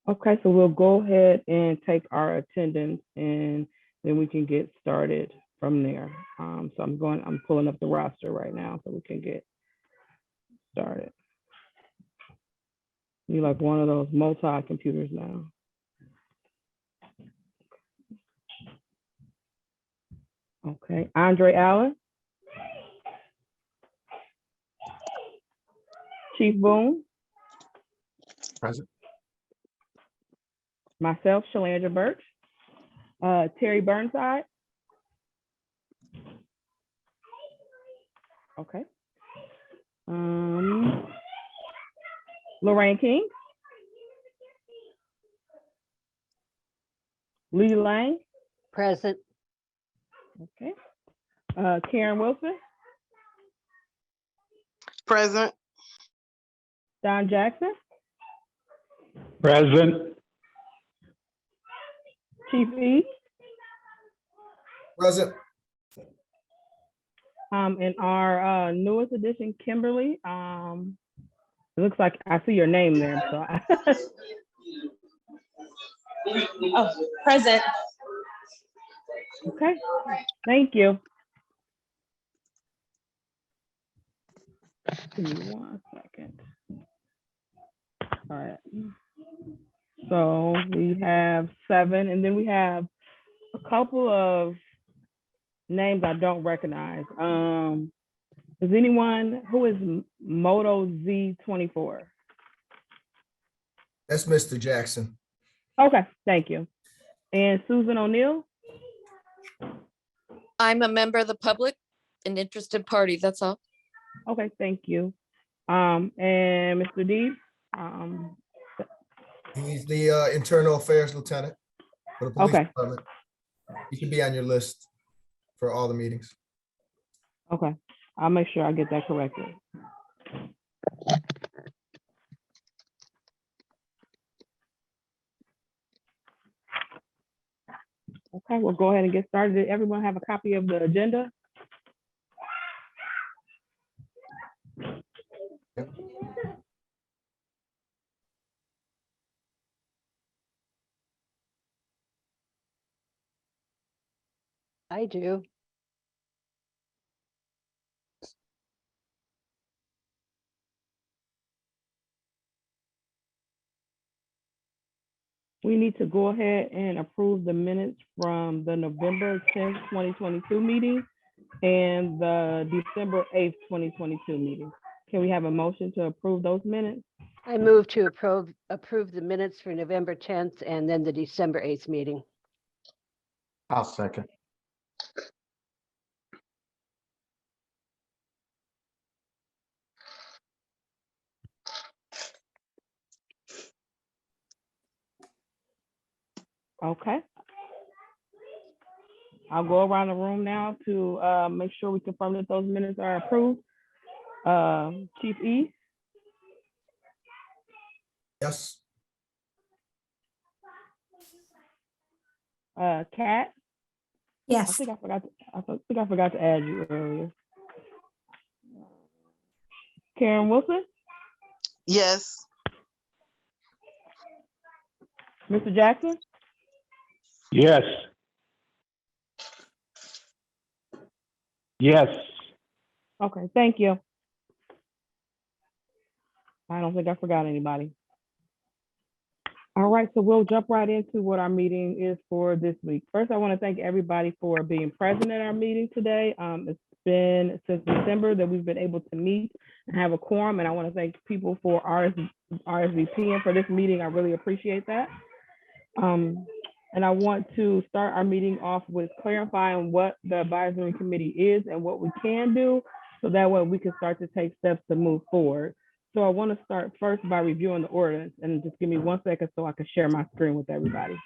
Okay, so we'll go ahead and take our attendance and then we can get started from there. So I'm pulling up the roster right now so we can get started. You like one of those multi-computers now. Okay, Andre Allen. Chief Boone. Present. Myself, Shalandra Birch. Terry Burnside. Okay. Lorraine King. Lee Lang. Present. Okay. Karen Wilson. Present. Don Jackson. Present. Chief E. Present. And our newest addition, Kimberly. It looks like I see your name there. So Oh, present. okay, thank you. Give me 1 second. All right. So we have 7, and then we have a couple of names I don't recognize. Is anyone who is Moto Z24? That's Mr. Jackson. Okay, thank you. And Susan O'Neill? I'm a member of the public, an interested party, that's all. Okay, thank you. And Mr. Deeb? He's the Internal Affairs Lieutenant for the police Okay. department. He should be on your list for all the meetings. Okay, I'll make sure I get that corrected. Okay, we'll go ahead and get started. Did everyone have a copy of the agenda? I do. We need to go ahead and approve the minutes from the November 10th, 2022 meeting and the December 8th, 2022 meeting. Can we have a motion to approve those minutes? I move to approve the minutes for November 10th and then the December 8th meeting. I'll second. Okay. I'll go around the room now to make sure we confirm that those minutes are approved. Chief E, Yes. Kat, I Yes. think I forgot to add you earlier. Karen Wilson, Yes. Mr. Jackson, Yes. Yes. okay, thank you. I don't think I forgot anybody. All right, so we'll jump right into what our meeting is for this week. First, I want to thank everybody for being present at our meeting today. It's been since December that we've been able to meet and have a quorum, and I want to thank people for RSVPing for this meeting. I really appreciate that. And I want to start our meeting off with clarifying what the advisory committee is and what we can do, so that way we can start to take steps to move forward. So I want to start first by reviewing the ordinance, and just give me 1 second so I can share my screen with everybody.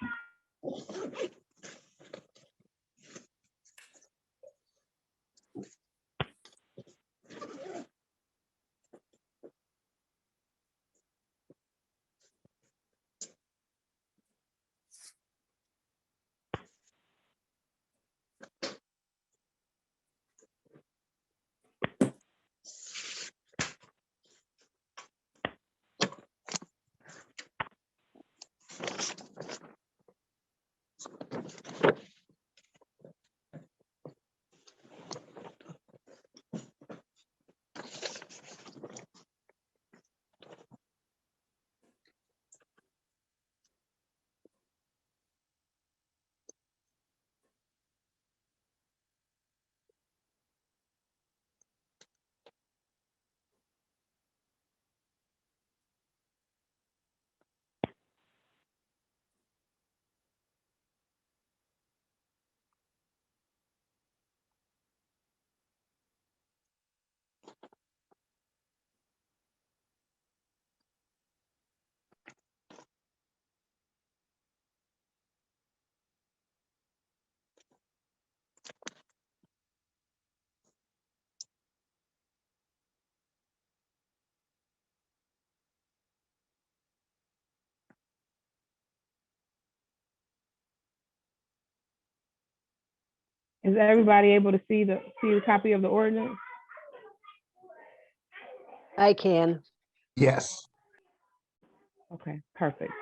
Is everybody able to see the copy of the ordinance? I can. Yes. Okay, perfect.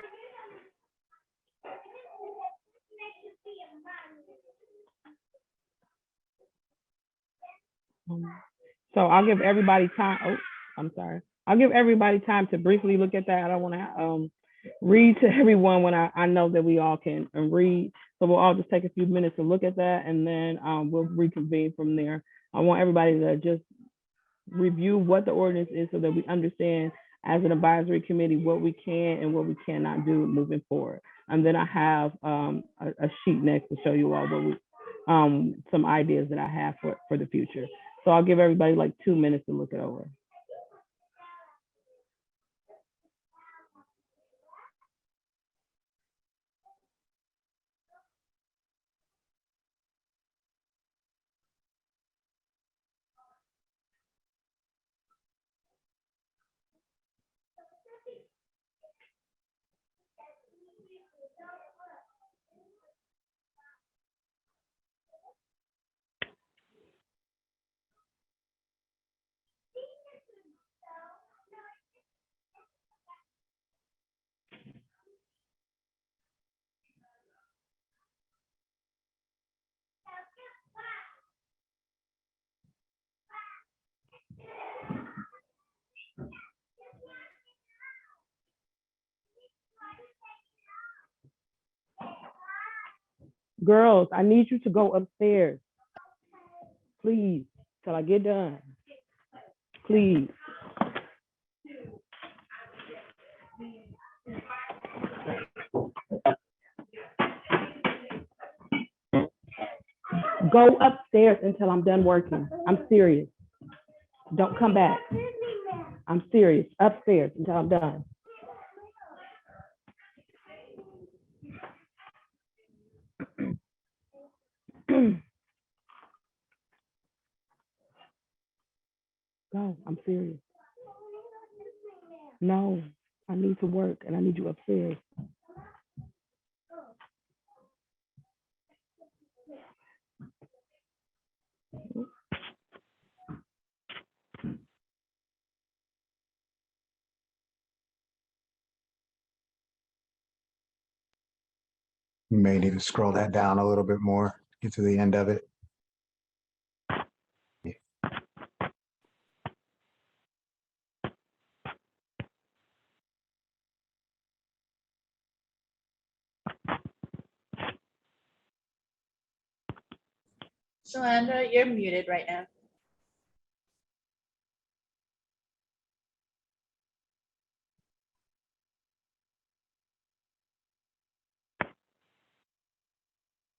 So I'll give everybody time. Oh, I'm sorry. I'll give everybody time to briefly look at that. I don't want to read to everyone when I know that we all can read. So we'll all just take a few minutes to look at that, and then we'll reconvene from there. I want everybody to just review what the ordinance is so that we understand as an advisory committee what we can and what we cannot do moving forward. And then I have a sheet next to show you all what we, some ideas that I have for the future. So I'll give everybody like 2 minutes to look it over. Girls, I need you to go upstairs, please, till I get done. Please. Go upstairs until I'm done working. I'm serious. Don't come back. I'm serious. Upstairs until I'm done. Go. I'm serious. No, I need to work and I need you upstairs. You may need to scroll that down a little bit more, get to the end of it. Shalandra, you're muted right now.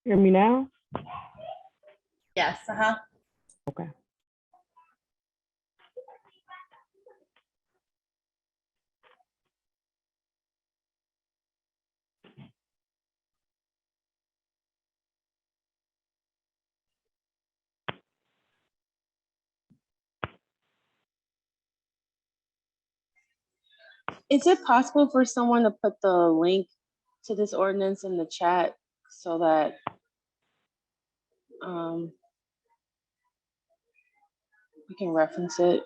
Hear me now? Yes, uh-huh. Okay. Is it possible for someone to put the link to this ordinance in the chat so that we can reference it?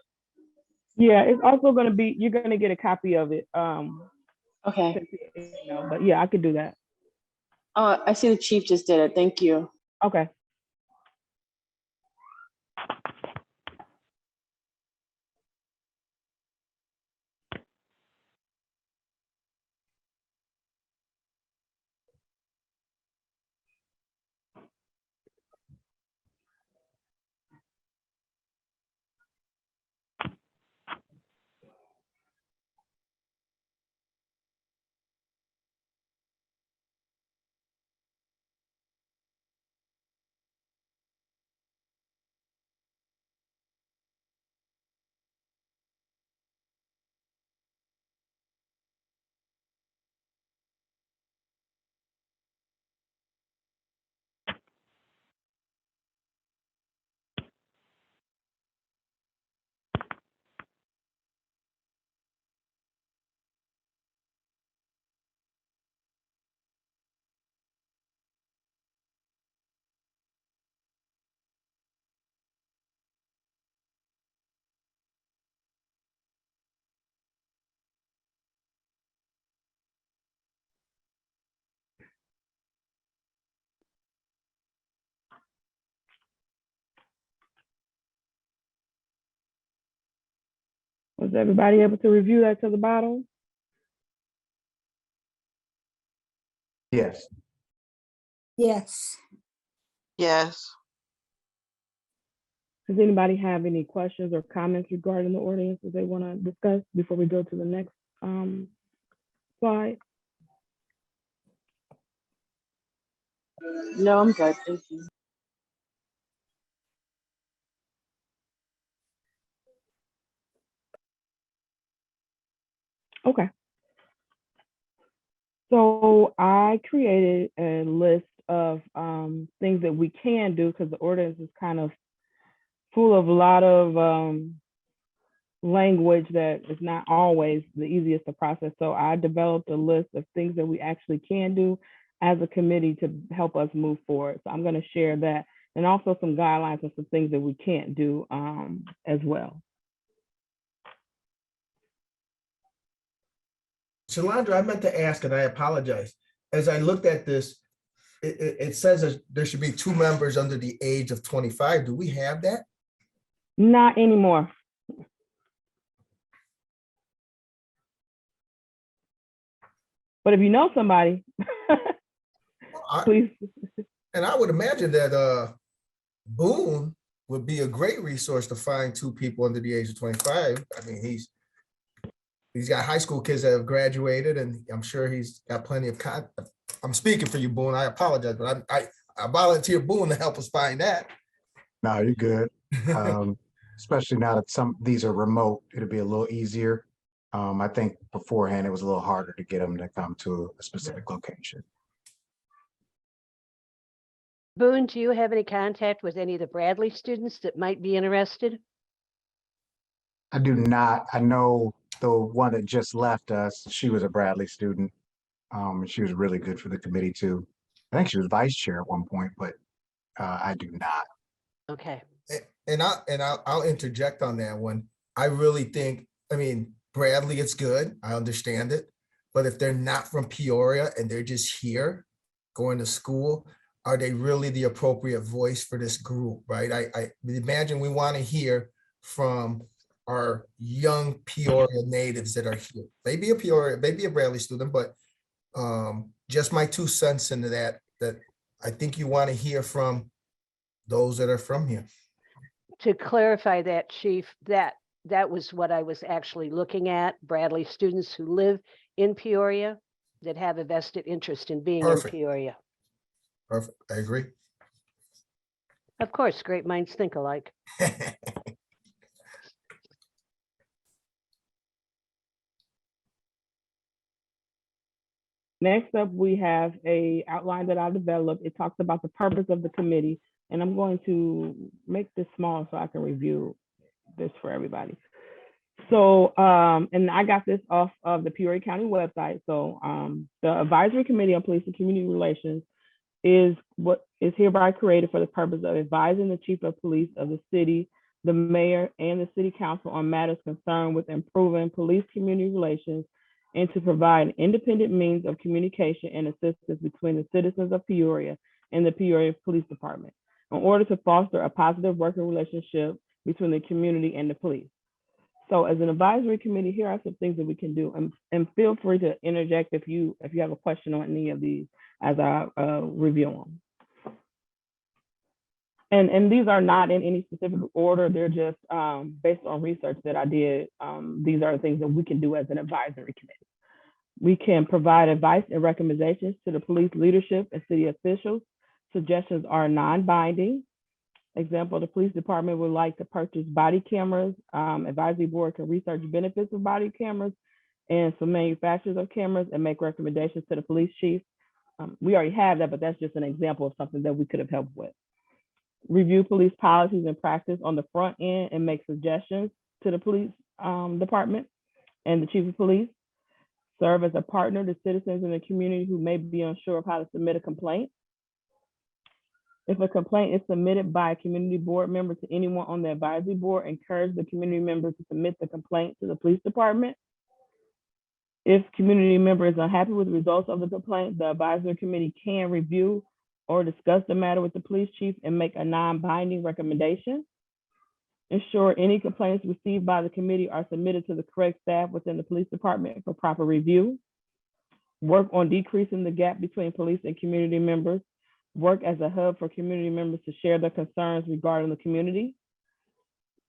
Yeah, it's also going to be, you're going to get a copy of it. Okay. But yeah, I could do that. I see the chief just did it. Thank you. Okay. Was everybody able to review that to the bottom? Yes. Yes. Yes. Does anybody have any questions or comments regarding the ordinance that they want to discuss before we go to the next slide? No, I'm good. Thank you. Okay. So I created a list of things that we can do because the ordinance is kind of full of a lot of language that is not always the easiest to process. So I developed a list of things that we actually can do as a committee to help us move forward. So I'm going to share that, and also some guidelines and some things that we can't do as well. Shalandra, I meant to ask, and I apologize. As I looked at this, it says that there should be 2 members under the age of 25. Do we have that? Not anymore. But if you know somebody, please. And I would imagine that Boone would be a great resource to find 2 people under the age of 25. I mean, he's got high school kids that have graduated, and I'm sure he's got plenty of I'm speaking for you, Boone. I apologize, but I volunteer Boone to help us find that. No, you're good. Especially now that these are remote, it'll be a little easier. I think beforehand it was a little harder to get them to come to a specific location. Boone, do you have any contact with any of the Bradley students that might be interested? I do not. I know the one that just left us, she was a Bradley student. And she was really good for the committee too. I think she was vice chair at one point, but I do not. Okay. And I'll interject on that one. I really think, I mean, Bradley, it's good. I understand it. But if they're not from Peoria and they're just here going to school, are they really the appropriate voice for this group, right? I imagine we want to hear from our young Peoria natives that are here. Maybe a Bradley student, but just my 2 cents into that I think you want to hear from those that are from here. To clarify that, Chief, that was what I was actually looking at, Bradley students who live in Peoria that have a vested interest in being Perfect. in Peoria. Perfect. I agree. Of course, great minds think alike. Next up, we have a outline that I developed. It talks about the purpose of the committee, and I'm going to make this small so I can review this for everybody. So, and I got this off of the Peoria County website. So the Advisory Committee on Police and Community Relations is what is hereby created for the purpose of advising the Chief of Police of the city, the mayor, and the city council on matters concerned with improving police community relations and to provide an independent means of communication and assistance between the citizens of Peoria and the Peoria Police Department in order to foster a positive working relationship between the community and the police. So as an advisory committee, here are some things that we can do, and feel free to interject if you have a question on any of these as I review them. And these are not in any specific order. They're just based on research that I did. These are the things that we can do as an advisory committee. We can provide advice and recommendations to the police leadership and city officials. Suggestions are non-binding. Example, the police department would like to purchase body cameras. Advisory board can research benefits of body cameras and some manufacturers of cameras and make recommendations to the police chief. We already have that, but that's just an example of something that we could have helped with. Review police policies and practice on the front end and make suggestions to the police department and the chief of police. Serve as a partner to citizens in the community who may be unsure of how to submit a complaint. If a complaint is submitted by a community board member to anyone on the advisory board, encourage the community member to submit the complaint to the police department. If community member is unhappy with the results of the complaint, the advisory committee can review or discuss the matter with the police chief and make a non-binding recommendation. Ensure any complaints received by the committee are submitted to the correct staff within the police department for proper review. Work on decreasing the gap between police and community members. Work as a hub for community members to share their concerns regarding the community.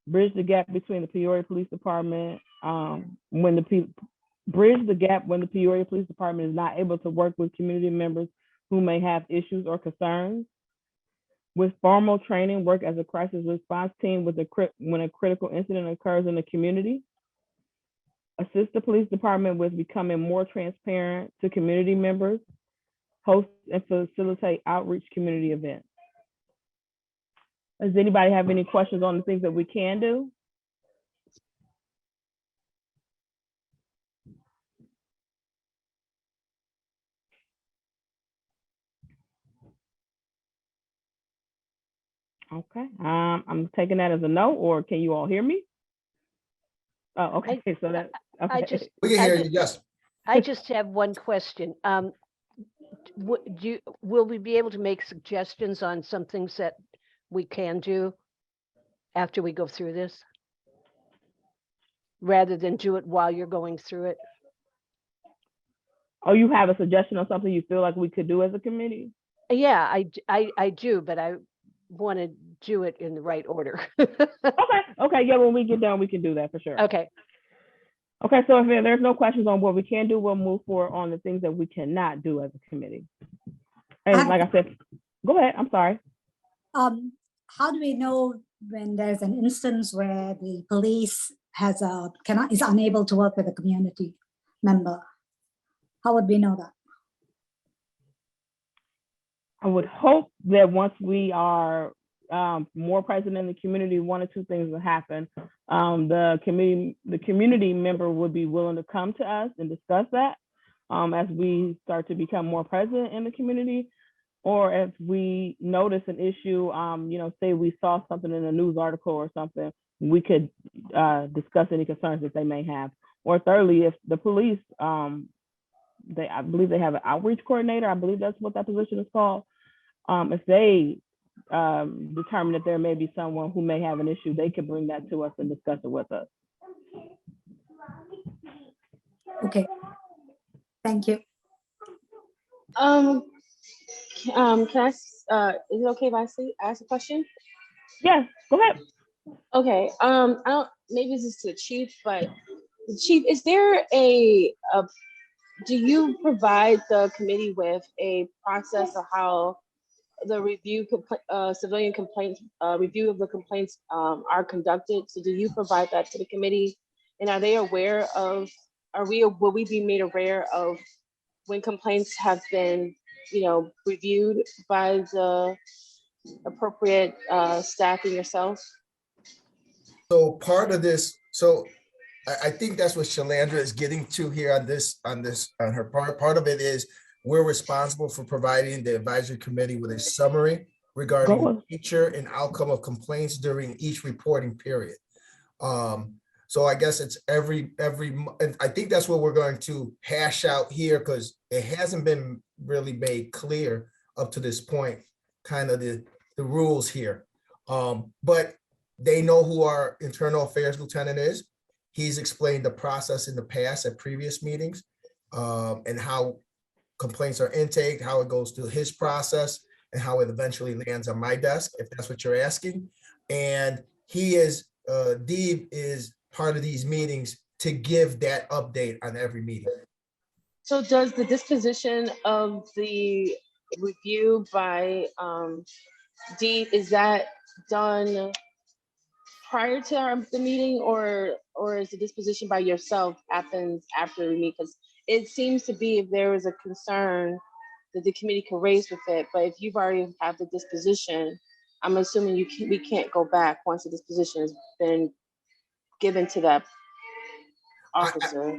Bridge the gap between the Peoria Police Department bridge the gap when the Peoria Police Department is not able to work with community members who may have issues or concerns. With formal training, work as a crisis response team when a critical incident occurs in the community. Assist the police department with becoming more transparent to community members. Host and facilitate outreach community events. Does anybody have any questions on the things that we can do? Okay, I'm taking that as a no, or can you all hear me? Oh, okay, so that, I okay. just, We can I hear ju- you, yes. I just have one question. Will we be able to make suggestions on some things that we can do after we go through this? Rather than do it while you're going through it? Oh, you have a suggestion on something you feel like we could do as a committee? Yeah, I do, but I want to do it in the right order. Okay, yeah, when we get done, we can do that for sure. Okay, Okay, so if there's no questions on what we can do, we'll move forward on the things that we cannot do as a committee. And like I said, go ahead, I'm sorry. How do we know when there's an instance where the police is unable to work with a community member? How would we know that? I would hope that once we are more present in the community, one or two things will happen. The community member would be willing to come to us and discuss that as we start to become more present in the community, or if we notice an issue, say we saw something in a news article or something, we could discuss any concerns that they may have. Or thirdly, if the police, I believe they have an outreach coordinator, I believe that's what that position is called. If they determine that there may be someone who may have an issue, they can bring that to us and discuss it with us. Okay, thank you. Can I, is it okay if I ask a question? Yes, go ahead. Okay, I don't, maybe this is to the chief, but the chief, is there do you provide the committee with a process of how the civilian complaints, review of the complaints are conducted? So do you provide that to the committee? And are they aware of, will we be made aware of when complaints have been, reviewed by the appropriate staff and yourself? So part of this, I think that's what Shalandra is getting to here on her part. Part of it is we're responsible for providing the advisory committee with a summary regarding the nature and outcome of complaints during each reporting period. So I guess it's every, and I think that's what we're going to hash out here, because it hasn't been really made clear up to this point, kind of the rules here. But they know who our internal affairs lieutenant is. He's explained the process in the past at previous meetings, and how complaints are intaked, how it goes through his process, and how it eventually lands on my desk, if that's what you're asking. And Deeb is part of these meetings to give that update on every meeting. So does the disposition of the review by Deeb, is that done prior to the meeting, or is the disposition by yourself happens after we meet? Because it seems to be, if there is a concern that the committee can raise with it, but if you've already have the disposition, I'm assuming we can't go back once the disposition has been given to that officer.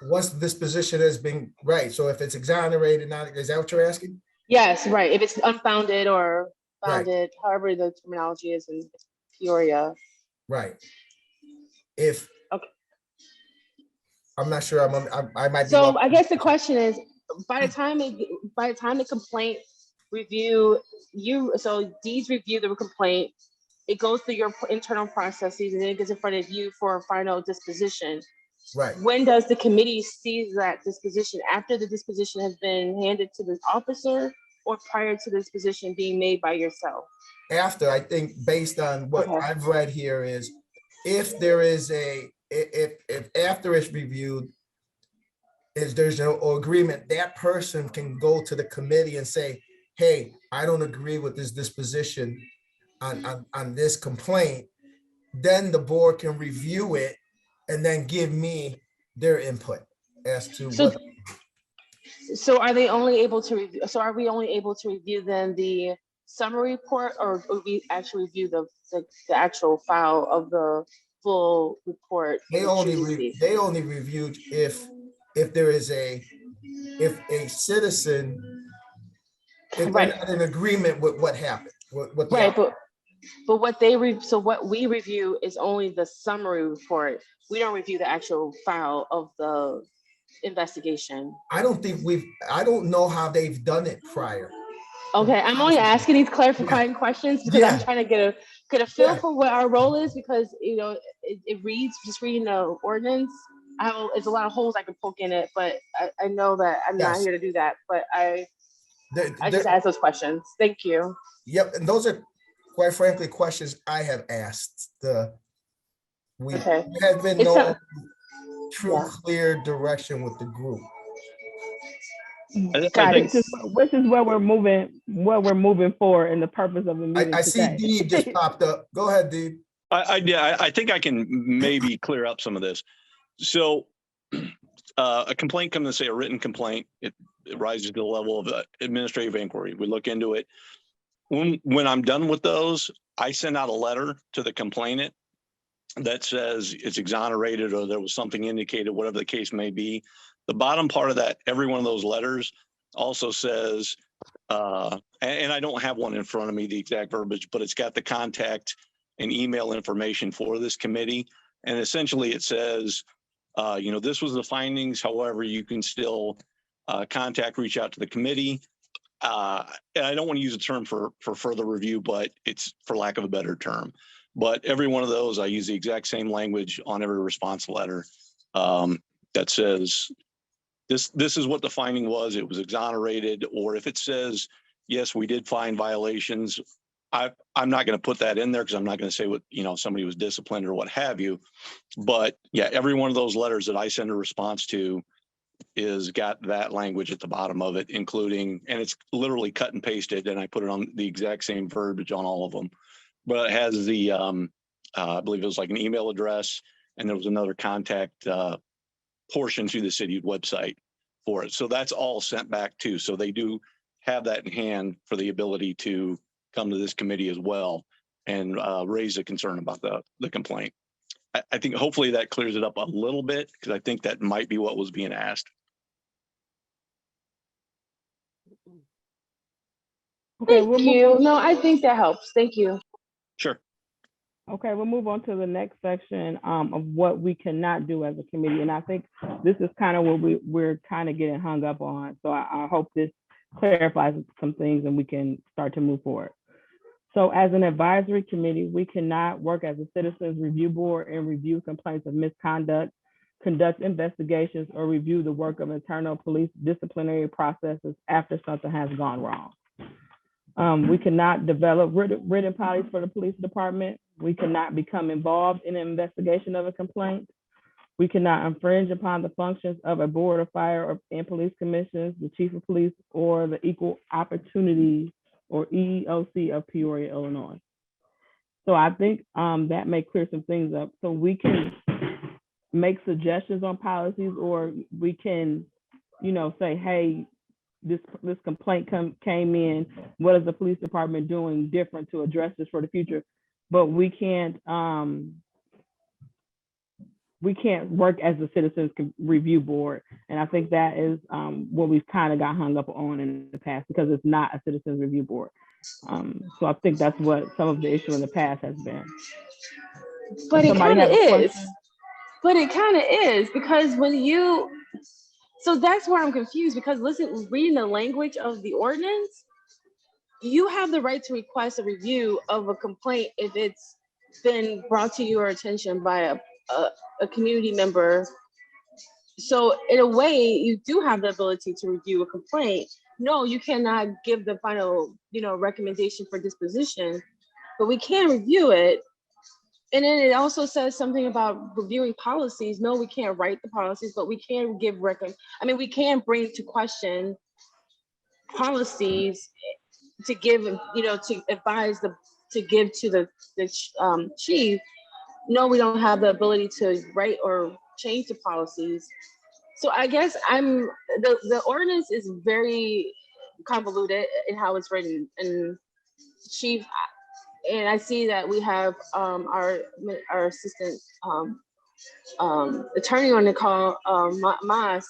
Once the disposition has been, right, so if it's exonerated, is that what you're asking? Yes, right. If it's unfounded or founded, Right. however the terminology is in Peoria. Right. If, Okay. I'm not sure, I might be. So I guess the question is, by the time the complaint review, so Dee's review the complaint, it goes through your internal processes and then it gets in front of you for a final disposition. Right. When does the committee see that disposition? After the disposition has been handed to the officer or prior to the disposition being made by yourself? After, I think based on what Okay. I've read here is if there is if after it's reviewed, is there's no agreement, that person can go to the committee and say, hey, I don't agree with this disposition on this complaint. Then the board can review it and then give me their input as to So, what. so are they only able to review, so are we only able to review then the summary report, or we actually review the actual file of the full report? They only reviewed if there is if a citizen, if they're not in agreement with what happened, what the Right, but what we review is only the summary report. We don't review the actual file of the investigation. I don't know how they've done it prior. Okay, I'm only asking these clarifying questions because I'm trying to get a feel for what our role is, because it reads, just reading the ordinance, it's a lot of holes I can poke in it, but I know that I'm not here to do that, but I just ask those questions. Thank you. Yep, and those are quite frankly questions I have asked. We have been no true clear direction with the group. Which is where we're moving forward in the purpose of the meeting. I see Deeb just popped up. Go ahead, Deeb. I think I can maybe clear up some of this. So a complaint comes to say a written complaint, it rises to the level of administrative inquiry. We look into it. When I'm done with those, I send out a letter to the complainant that says it's exonerated or there was something indicated, whatever the case may be. The bottom part of that, every one of those letters also says, and I don't have one in front of me, the exact verbiage, but it's got the contact and email information for this committee. And essentially it says, this was the findings. However, you can still reach out to the committee. And I don't want to use a term for further review, but it's for lack of a better term. But every one of those, I use the exact same language on every response letter that says, this is what the finding was. It was exonerated. Or if it says, yes, we did find violations, I'm not going to put that in there because I'm not going to say what, somebody was disciplined or what have you. But yeah, every one of those letters that I send a response to is got that language at the bottom of it, including, and it's literally cut and pasted, and I put it on the exact same verbiage on all of them. But it has the, I believe it was like an email address, and there was another contact portion through the city website for it. So that's all sent back too. So they do have that in hand for the ability to come to this committee as well and raise a concern about the complaint. I think hopefully that clears it up a little bit, because I think that might be what was being asked. Okay, Thank you. No, I think that helps. Thank you. Sure. Okay, we'll move on to the next section of what we cannot do as a committee. And I think this is kind of what we're kind of getting hung up on. So I hope this clarifies some things and we can start to move forward. So as an advisory committee, we cannot work as a citizens review board and review complaints of misconduct, conduct investigations, or review the work of internal police disciplinary processes after something has gone wrong. We cannot develop written policies for the police department. We cannot become involved in an investigation of a complaint. We cannot infringe upon the functions of a board of fire and police commissions, the chief of police, or the equal opportunity or EEOC of Peoria, Illinois. So I think that may clear some things up. So we can make suggestions on policies, or we can, say, hey, this complaint came in. What is the police department doing different to address this for the future? But we can't work as a citizens review board. And I think that is what we've kind of got hung up on in the past, because it's not a citizens review board. So I think that's what some of the issue in the past has been. But it kind of is. But it kind of is, because so that's where I'm confused, because reading the language of the ordinance, you have the right to request a review of a complaint if it's been brought to your attention by a community member. So in a way, you do have the ability to review a complaint. No, you cannot give the final, recommendation for disposition, but we can review it. And then it also says something about reviewing policies. No, we can't write the policies, but we can give we can bring to question policies to give, to advise to give to the chief. No, we don't have the ability to write or change the policies. So I guess the ordinance is very convoluted in how it's written, and chief, and I see that we have our assistant attorney on the call, Mas.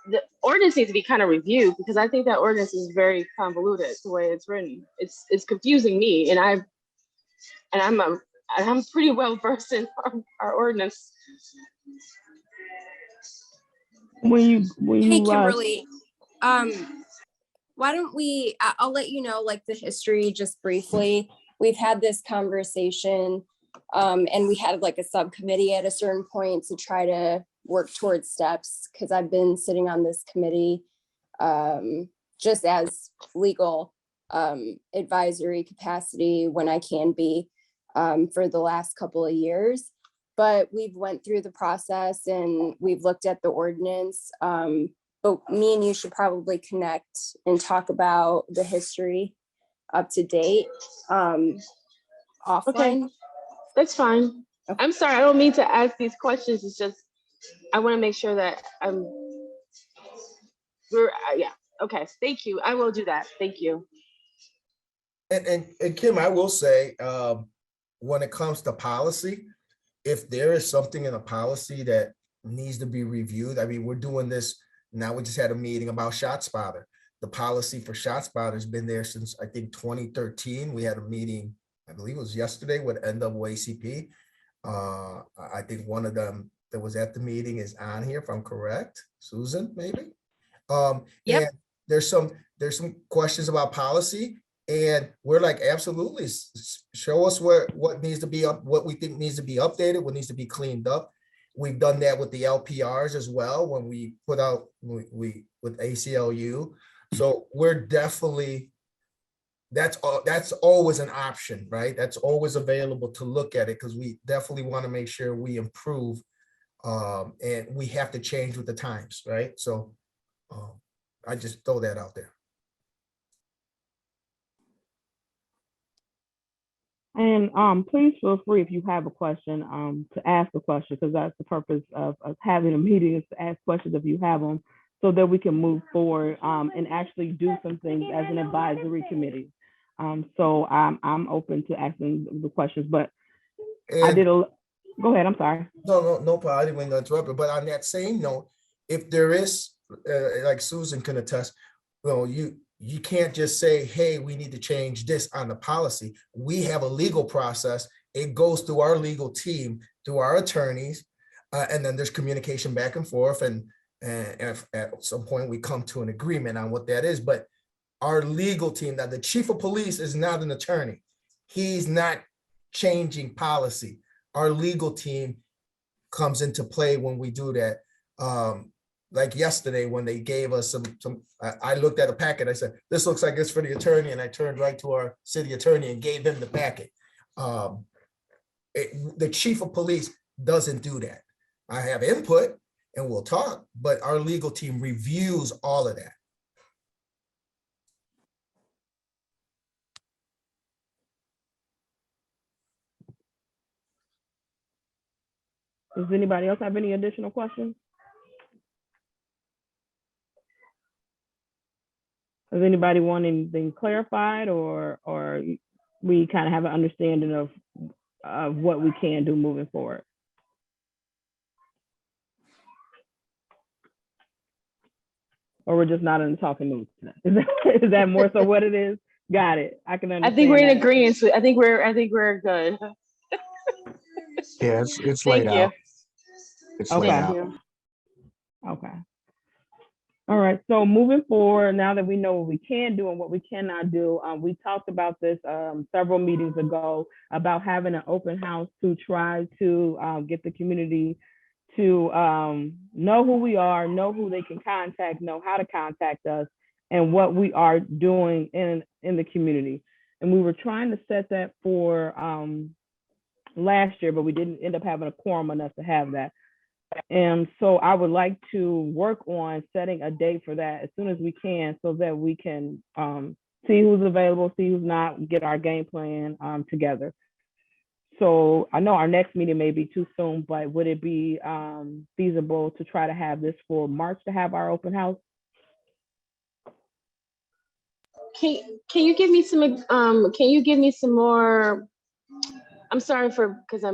The ordinance needs to be kind of reviewed, because I think that ordinance is very convoluted the way it's written. It's confusing me, and I'm pretty well versed in our ordinance. When Hey, you Kimberly, why don't we, I'll let you know like the history just briefly. We've had this conversation and we had like a subcommittee at a certain point to try to work towards steps, because I've been sitting on this committee just as legal advisory capacity when I can be for the last couple of years. But we've went through the process and we've looked at the ordinance. But me and you should probably connect and talk about the history up to date offline. Okay, that's fine. Okay. I'm sorry, I don't mean to ask these questions. It's just, I want to make sure that yeah, okay, thank you. I will do that. Thank you. And Kim, I will say, when it comes to policy, if there is something in a policy that needs to be reviewed, I mean, we're doing this now. We just had a meeting about ShotSpotter. The policy for ShotSpotter has been there since, I think, 2013. We had a meeting, I believe it was yesterday, with NAACP. I think one of them that was at the meeting is on here, if I'm correct. Susan, maybe? Yep. And there's some questions about policy. And we're like, absolutely, show us what needs to be up, what we think needs to be updated, what needs to be cleaned up. We've done that with the LPRs as well when we put out we with ACLU. So we're definitely, that's always an option, right? That's always available to look at it, because we definitely want to make sure we improve, and we have to change with the times, right? So I just throw that out there. And please feel free, if you have a question, to ask a question, because that's the purpose of us having a meeting, is to ask questions if you have them, so that we can move forward and actually do some things as an advisory committee. So I'm open to asking the questions, but go ahead, I'm sorry. No problem. I didn't mean to interrupt you, but on that same note, if there is, like Susan can attest, you can't just say, hey, we need to change this on the policy. We have a legal process. It goes through our legal team, through our attorneys, and then there's communication back and forth. And if at some point we come to an agreement on what that is, but our legal team, that the chief of police is not an attorney. He's not changing policy. Our legal team comes into play when we do that. Like yesterday, when they gave us I looked at a packet, I said, this looks like it's for the attorney. And I turned right to our city attorney and gave him the packet. The chief of police doesn't do that. I have input and we'll talk, but our legal team reviews all of that. Does anybody else have any additional questions? Does anybody want anything clarified, or we kind of have an understanding of what we can do moving forward? Or we're just not in the talking mood today? Is that more so what it is? Got it. I can understand. I think we're in that. agreement. I think we're good. Yeah, it's laid Thank you. out. It's laid Okay. out. Thank you. Okay. All right, so moving forward, now that we know what we can do and what we cannot do, we talked about this several meetings ago about having an open house to try to get the community to know who we are, know who they can contact, know how to contact us, and what we are doing in the community. And we were trying to set that for last year, but we didn't end up having a quorum enough to have that. And so I would like to work on setting a date for that as soon as we can so that we can see who's available, see who's not, get our game plan together. So I know our next meeting may be too soon, but would it be feasible to try to have this for March to have our open house? Can you give me some more, I'm sorry because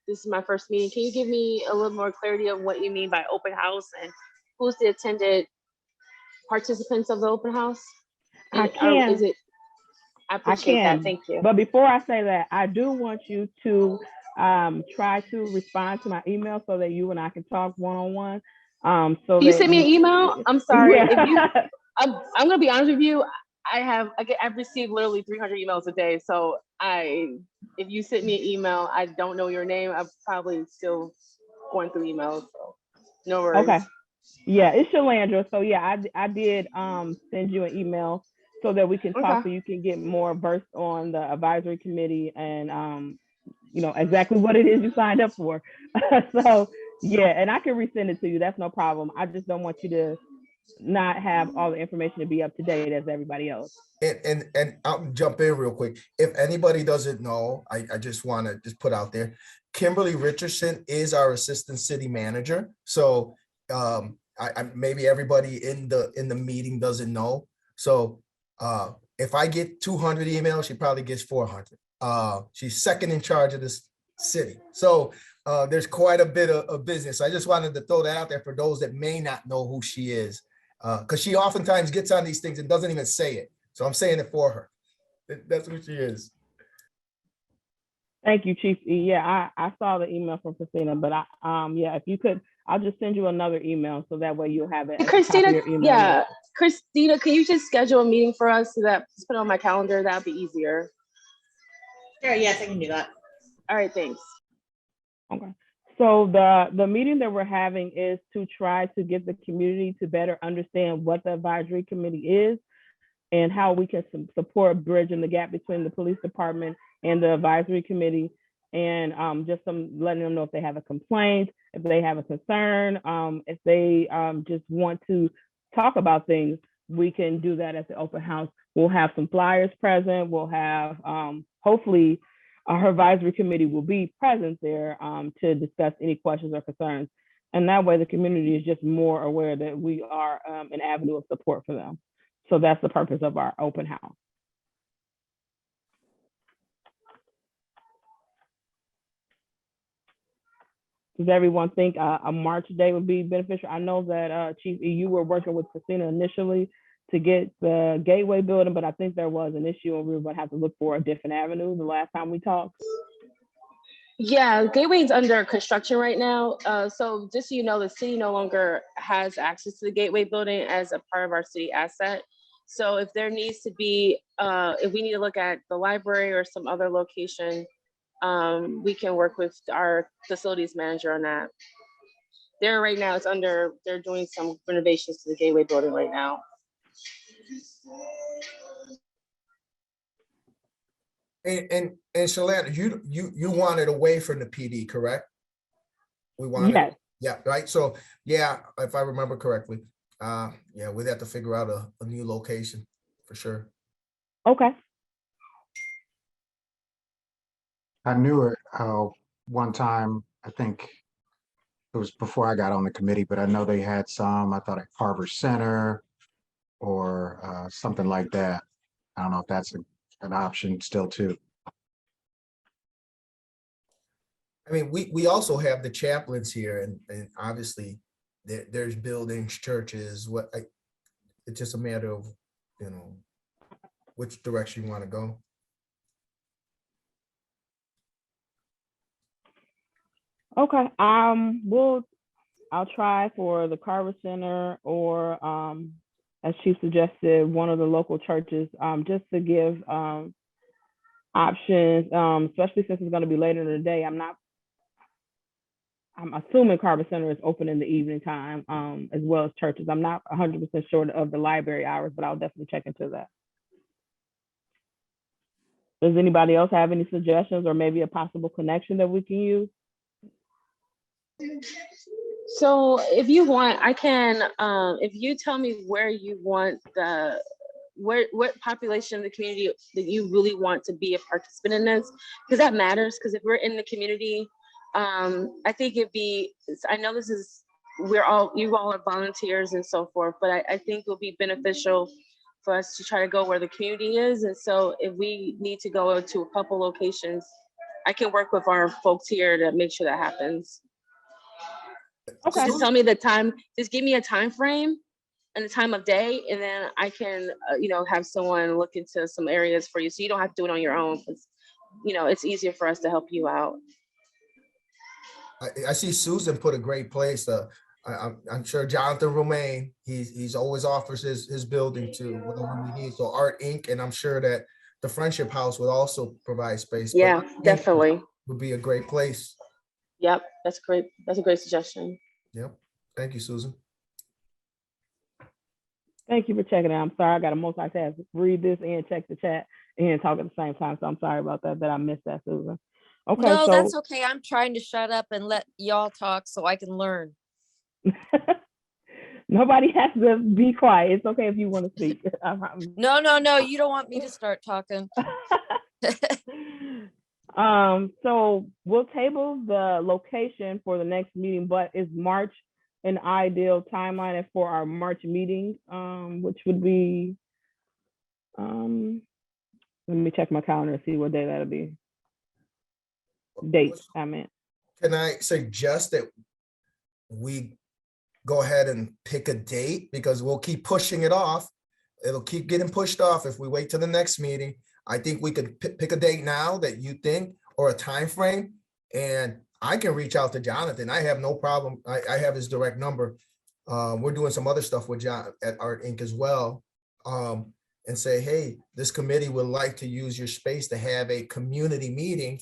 this is my first meeting. Can you give me a little more clarity of what you mean by open house and who's the attended participants of the open house? I can. I appreciate that. Thank you. But before I say that, I do want you to try to respond to my email so that you and I can talk one-on-one. So you that sent me an email? I'm sorry. Yeah. I'm gonna be honest with you. I've received literally 300 emails a day. So if you sent me an email, I don't know your name. I'm probably still going through emails. So no worries. Okay. Yeah, it's Shalandra. So yeah, I did send you an email so that we can talk, so you can get more versed on the advisory committee and you know exactly what it is you signed up for. So yeah, and I can resend it to you. That's no problem. I just don't want you to not have all the information to be up to date as everybody else. And I'll jump in real quick. If anybody doesn't know, I just want to just put out there, Kimberly Richardson is our assistant city manager. So I maybe everybody in the meeting doesn't know. So if I get 200 emails, she probably gets 400. She's second in charge of this city. So there's quite a bit of business. I just wanted to throw that out there for those that may not know who she is, because she oftentimes gets on these things and doesn't even say it. So I'm saying it for her. That's who she is. Thank you, Chief E. Yeah, I saw the email from Christina, but yeah, if you could, I'll just send you another email so that way you'll have it. Christina, yeah, Christina, can you just schedule a meeting for us so that just put it on my calendar? That'd be easier. Sure, yes, I can do that. All right, thanks. Okay. So the meeting that we're having is to try to get the community to better understand what the advisory committee is and how we can support bridging the gap between the police department and the advisory committee, and just letting them know if they have a complaint, if they have a concern, if they just want to talk about things, we can do that at the open house. We'll have some flyers present. We'll have, hopefully, her advisory committee will be present there to discuss any questions or concerns. And that way the community is just more aware that we are an avenue of support for them. So that's the purpose of our open house. Does everyone think a March day would be beneficial? I know that Chief E, you were working with Christina initially to get the Gateway building, but I think there was an issue and we were going to have to look for a different avenue the last time we talked. Yeah, Gateway's under construction right now. So just so you know, the city no longer has access to the Gateway building as a part of our city asset. So if there needs to be, if we need to look at the library or some other location, we can work with our facilities manager on that. There right now, they're doing some renovations to the Gateway building right now. And Shalanda, you wanted away from the PD, correct? We wanted, yes. Yeah, right. So yeah, if I remember correctly, yeah, we'd have to figure out a new location for sure. Okay. I knew it one time, I think it was before I got on the committee, but I know they had some, I thought at Carver Center or something like that. I don't know if that's an option still too. I mean, we also have the chaplains here, and obviously there's buildings, churches. It's just a matter of, you know, which direction you want to go. Okay. I'll try for the Carver Center or, as Chief suggested, one of the local churches, just to give options, especially since it's going to be later in the day. I'm assuming Carver Center is open in the evening time, as well as churches. I'm not 100% sure of the library hours, but I'll definitely check into that. Does anybody else have any suggestions or maybe a possible connection that we can use? So if you want, I can, if you tell me where you want what population of the community that you really want to be a participant in this, because that matters, because if we're in the community, I think I know you all are volunteers and so forth, but I think it'll be beneficial for us to try to go where the community is. And so if we need to go to a couple locations, I can work with our folks here to make sure that happens. Okay. Just tell me the time, just give me a time frame and the time of day, and then I can, have someone look into some areas for you. So you don't have to do it on your own, because, it's easier for us to help you out. I see Susan put a great place. I'm sure Jonathan Romaine, he's always offers his building to whatever we need. So Art Inc. And I'm sure that the Friendship House would also provide space. but Yeah, Art Inc. definitely. Would be a great place. Yep, that's great. That's a great suggestion. Yep. Thank you, Susan. Thank you for checking it. I'm sorry, I got to multitask, read this and check the chat and talk at the same time. So I'm sorry about that I missed that, Susan. Okay, No, so that's okay. I'm trying to shut up and let y'all talk so I can learn. nobody has to be quiet. It's okay if you want to speak. No, you don't want me to start talking. So we'll table the location for the next meeting, but is March an ideal timeline for our March meeting, which would be, let me check my calendar and see what day that'll be. Date, I meant. Can I suggest that we go ahead and pick a date, because we'll keep pushing it off. It'll keep getting pushed off if we wait till the next meeting. I think we could pick a date now that you think, or a time frame, and I can reach out to Jonathan. I have no problem. I have his direct number. We're doing some other stuff with John at Art Inc. as well, and say, hey, this committee would like to use your space to have a community meeting.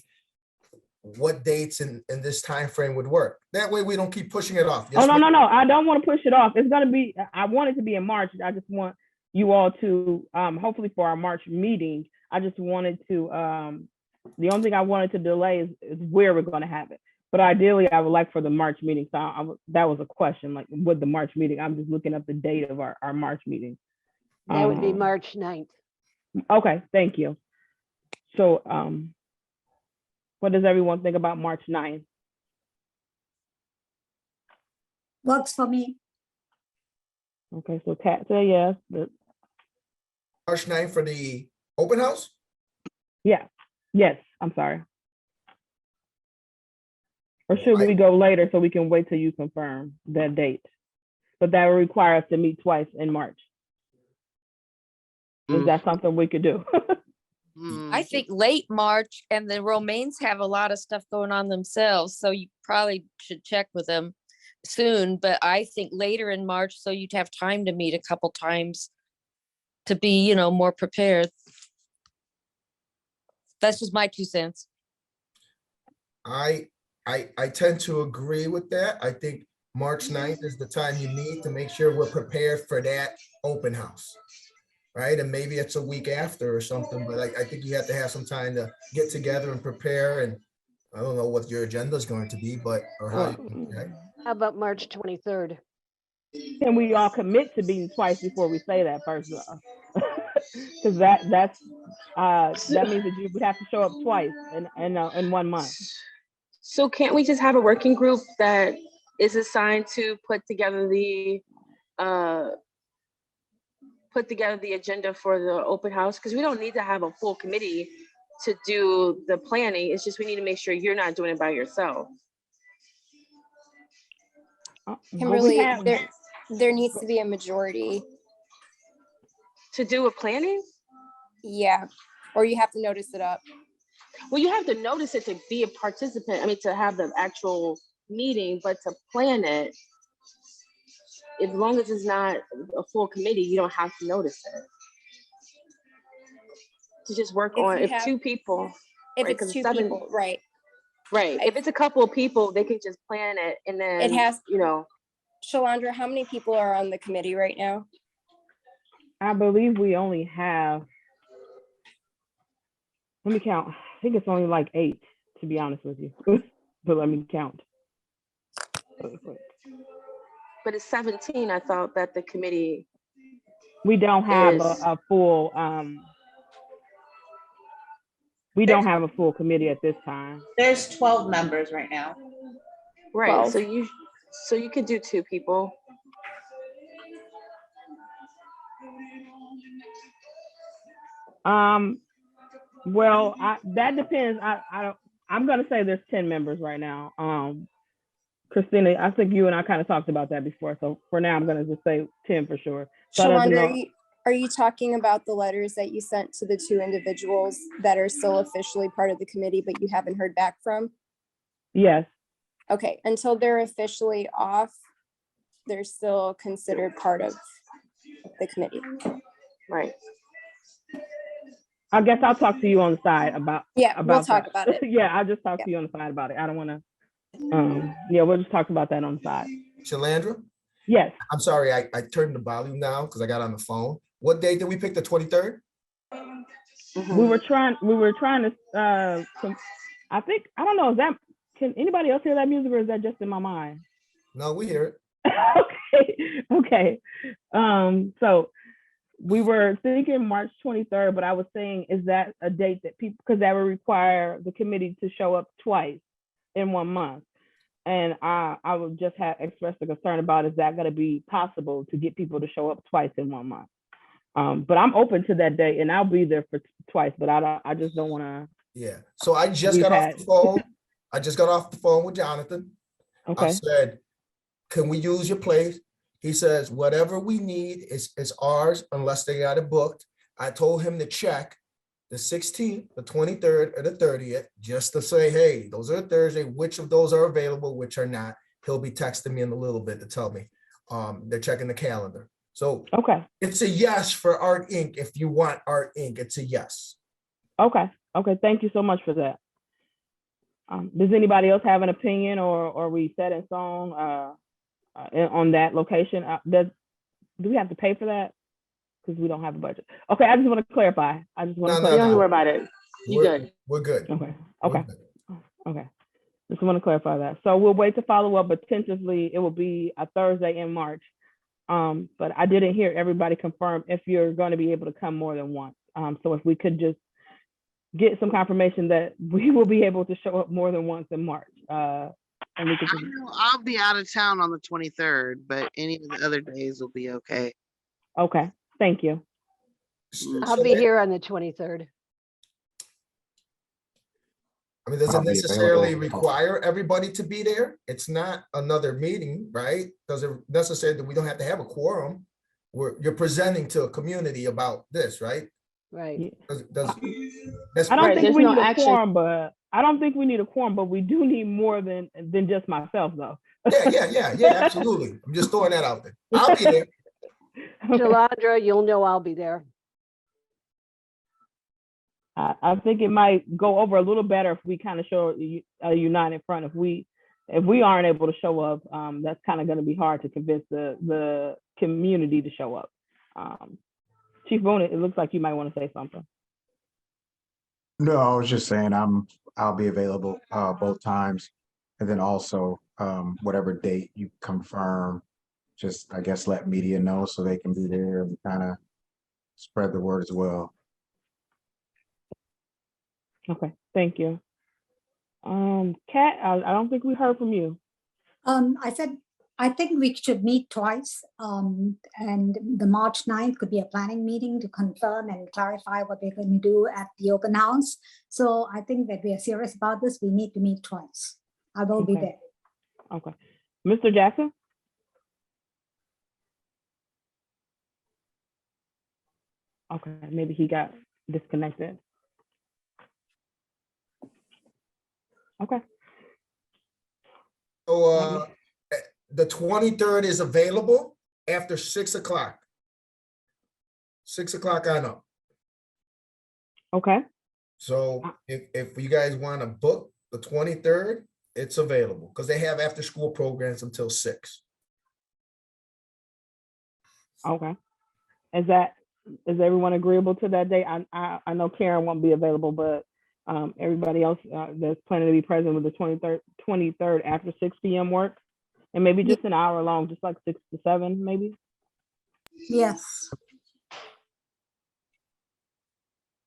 What dates in this time frame would work? That way we don't keep pushing it off. Oh, no. I don't want to push it off. It's going to be, I want it to be in March. I just want you all to, hopefully for our March meeting, I just wanted to, the only thing I wanted to delay is where we're going to have it. But ideally, I would like for the March meeting. So that was a question, like with the March meeting. I'm just looking up the date of our March meeting. That would be March 9th. Okay, thank you. So what does everyone think about March 9th? Works for me. Okay, so Kat said yes. March 9th for the open house? Yes, I'm sorry. Or should we go later so we can wait till you confirm that date? But that will require us to meet twice in March. Is that something we could do? I think late March, and the Romaines have a lot of stuff going on themselves, so you probably should check with them soon. But I think later in March, so you'd have time to meet a couple times to be, more prepared. That's just my 2 cents. I tend to agree with that. I think March 9th is the time you need to make sure we're prepared for that open house. Right, and maybe it's a week after or something, but I think you have to have some time to get together and prepare. And I don't know what your agenda is going to be, but How about March 23rd? Can we all commit to being twice before we say that first? Because that means that you would have to show up twice in 1 month. So can't we just have a working group that is assigned to put together the agenda for the open house? Because we don't need to have a full committee to do the planning. It's just we need to make sure you're not doing it by yourself. Kimberly, there needs to be a majority to do a planning. Yeah, or you have to notice it up. Well, you have to notice it to be a participant. I mean, to have the actual meeting, but to plan it, as long as it's not a full committee, you don't have to notice it. To just work If on, you if have- two people, If right, it's 'cause two 7 people, right. right, if it's a couple of people, they can just plan it and then, has- you know, Shalandra, how many people are on the committee right now? I believe we only have, let me count. I think it's only like 8, to be honest with you. But let me count. but it's 17, I thought that the committee, We don't have Is- a full, we don't have a full committee at this time. There's 12 members right now. right, 12. so you could do 2 people. Well, that depends. I'm gonna say there's 10 members right now. Christina, I think you and I kind of talked about that before. So for now, I'm gonna just say 10 for sure. So I don't Shalandra, know- are you talking about the letters that you sent to the 2 individuals that are still officially part of the committee, but you haven't heard back from? Yes, Okay, until they're officially off, they're still considered part of the committee. Right. I guess I'll talk to you on the side about. Yeah, we'll talk that. about it. Yeah, I'll just talk Yep. to you on the side about it. I don't wanna, yeah, we'll just talk about that on the side. Shalandra, Yes, I'm sorry, I turned the volume down because I got on the phone. What day did we pick, the 23rd? we were trying to, I think, I don't know, can anybody else hear that music or is that just in my mind? No, we hear it. Okay. So we were thinking March 23rd, but I was saying, is that a date that people, because that would require the committee to show up twice in 1 month. And I would just have expressed a concern about, is that gonna be possible to get people to show up twice in 1 month? But I'm open to that date and I'll be there for twice, but I just don't wanna, Yeah, so I just We've got off had- the phone. I just got off the phone with Jonathan. I okay, said, can we use your place? He says, whatever we need is ours unless they got it booked. I told him to check the 16th, the 23rd, or the 30th, just to say, hey, those are Thursday, which of those are available, which are not. He'll be texting me in a little bit to tell me. They're checking the calendar. So okay, it's a yes for Art Inc. If you want Art Inc., it's a yes. okay, thank you so much for that. Does anybody else have an opinion or are we set in stone on that location? Do we have to pay for that? Because we don't have a budget. Okay, I just want to clarify. I just want to No, You don't clarify. have to worry about it. You We're- good. We're good. Okay, We're okay, good. okay. Just want to clarify that. So we'll wait to follow up, but tentatively it will be a Thursday in March. But I didn't hear everybody confirm if you're going to be able to come more than once. So if we could just get some confirmation that we will be able to show up more than once in March. And we could just, I'll be out of town on the 23rd, but any of the other days will be okay. okay, thank you. I'll be here on the 23rd. I mean, does I'll it be necessarily available. require everybody to be there? It's not another meeting, right? Does it necessarily that we don't have to have a quorum? You're presenting to a community about this, right? Right. Does that's I don't Right, think there's we no need a action. quorum, but we do need more than just myself, though. yeah, absolutely. I'm just throwing that out there. I'll be there. Okay. Shalandra, you'll know I'll be there. I think it might go over a little better if we kind of show a united front. If we aren't able to show up, that's kind of going to be hard to convince the community to show up. Chief Boone, it looks like you might want to say something. No, I was just saying I'll be available both times. And then also whatever date you confirm, just I guess let media know so they can be there and kind of spread the word as well. Okay, thank you. Kat, I don't think we heard from you. I said, I think we should meet twice. And the March 9th could be a planning meeting to confirm and clarify what we're going to do at the open house. So I think that we are serious about this. We need to meet twice. I will be Okay. there. Okay. Mr. Jackson? Okay, maybe he got disconnected. Okay. So the 23rd is available. after 6 o'clock. 6 o'clock on up. Okay, So if you guys want to book the 23rd, it's available because they have after school programs until 6. okay. Is everyone agreeable to that date? I know Karen won't be available, but everybody else that's planning to be present with the 23rd after 6 p.m. work? And maybe just an hour long, just like 6 to 7, maybe? Yes.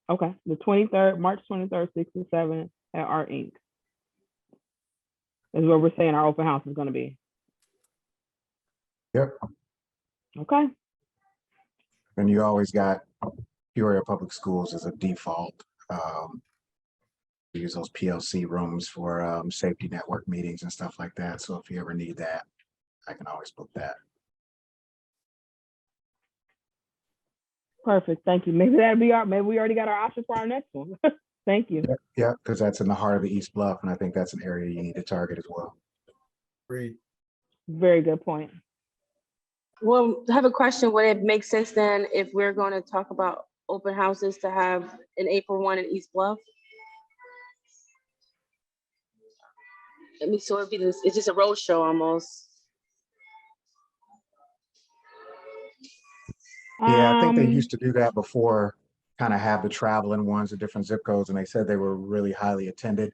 Okay, the 23rd, March 23rd, 6 to 7 at Art Inc. Is where we're saying our open house is gonna be. Yep. Okay, And you always got Peoria Public Schools as a default. We use those PLC rooms for safety network meetings and stuff like that. So if you ever need that, I can always book that. perfect, thank you. Maybe maybe we already got our option for our next one. Thank you. Yeah, because that's in the heart of the East Bluff, and I think that's an area you need to target as well. Great. Very good point. Well, I have a question. Would it make sense then if we're going to talk about open houses to have an April 1 in East Bluff? I mean, so it'd be this, it's just a road show almost. Yeah, I think they used to do that before, kind of have the traveling ones at different zip codes, and they said they were really highly attended.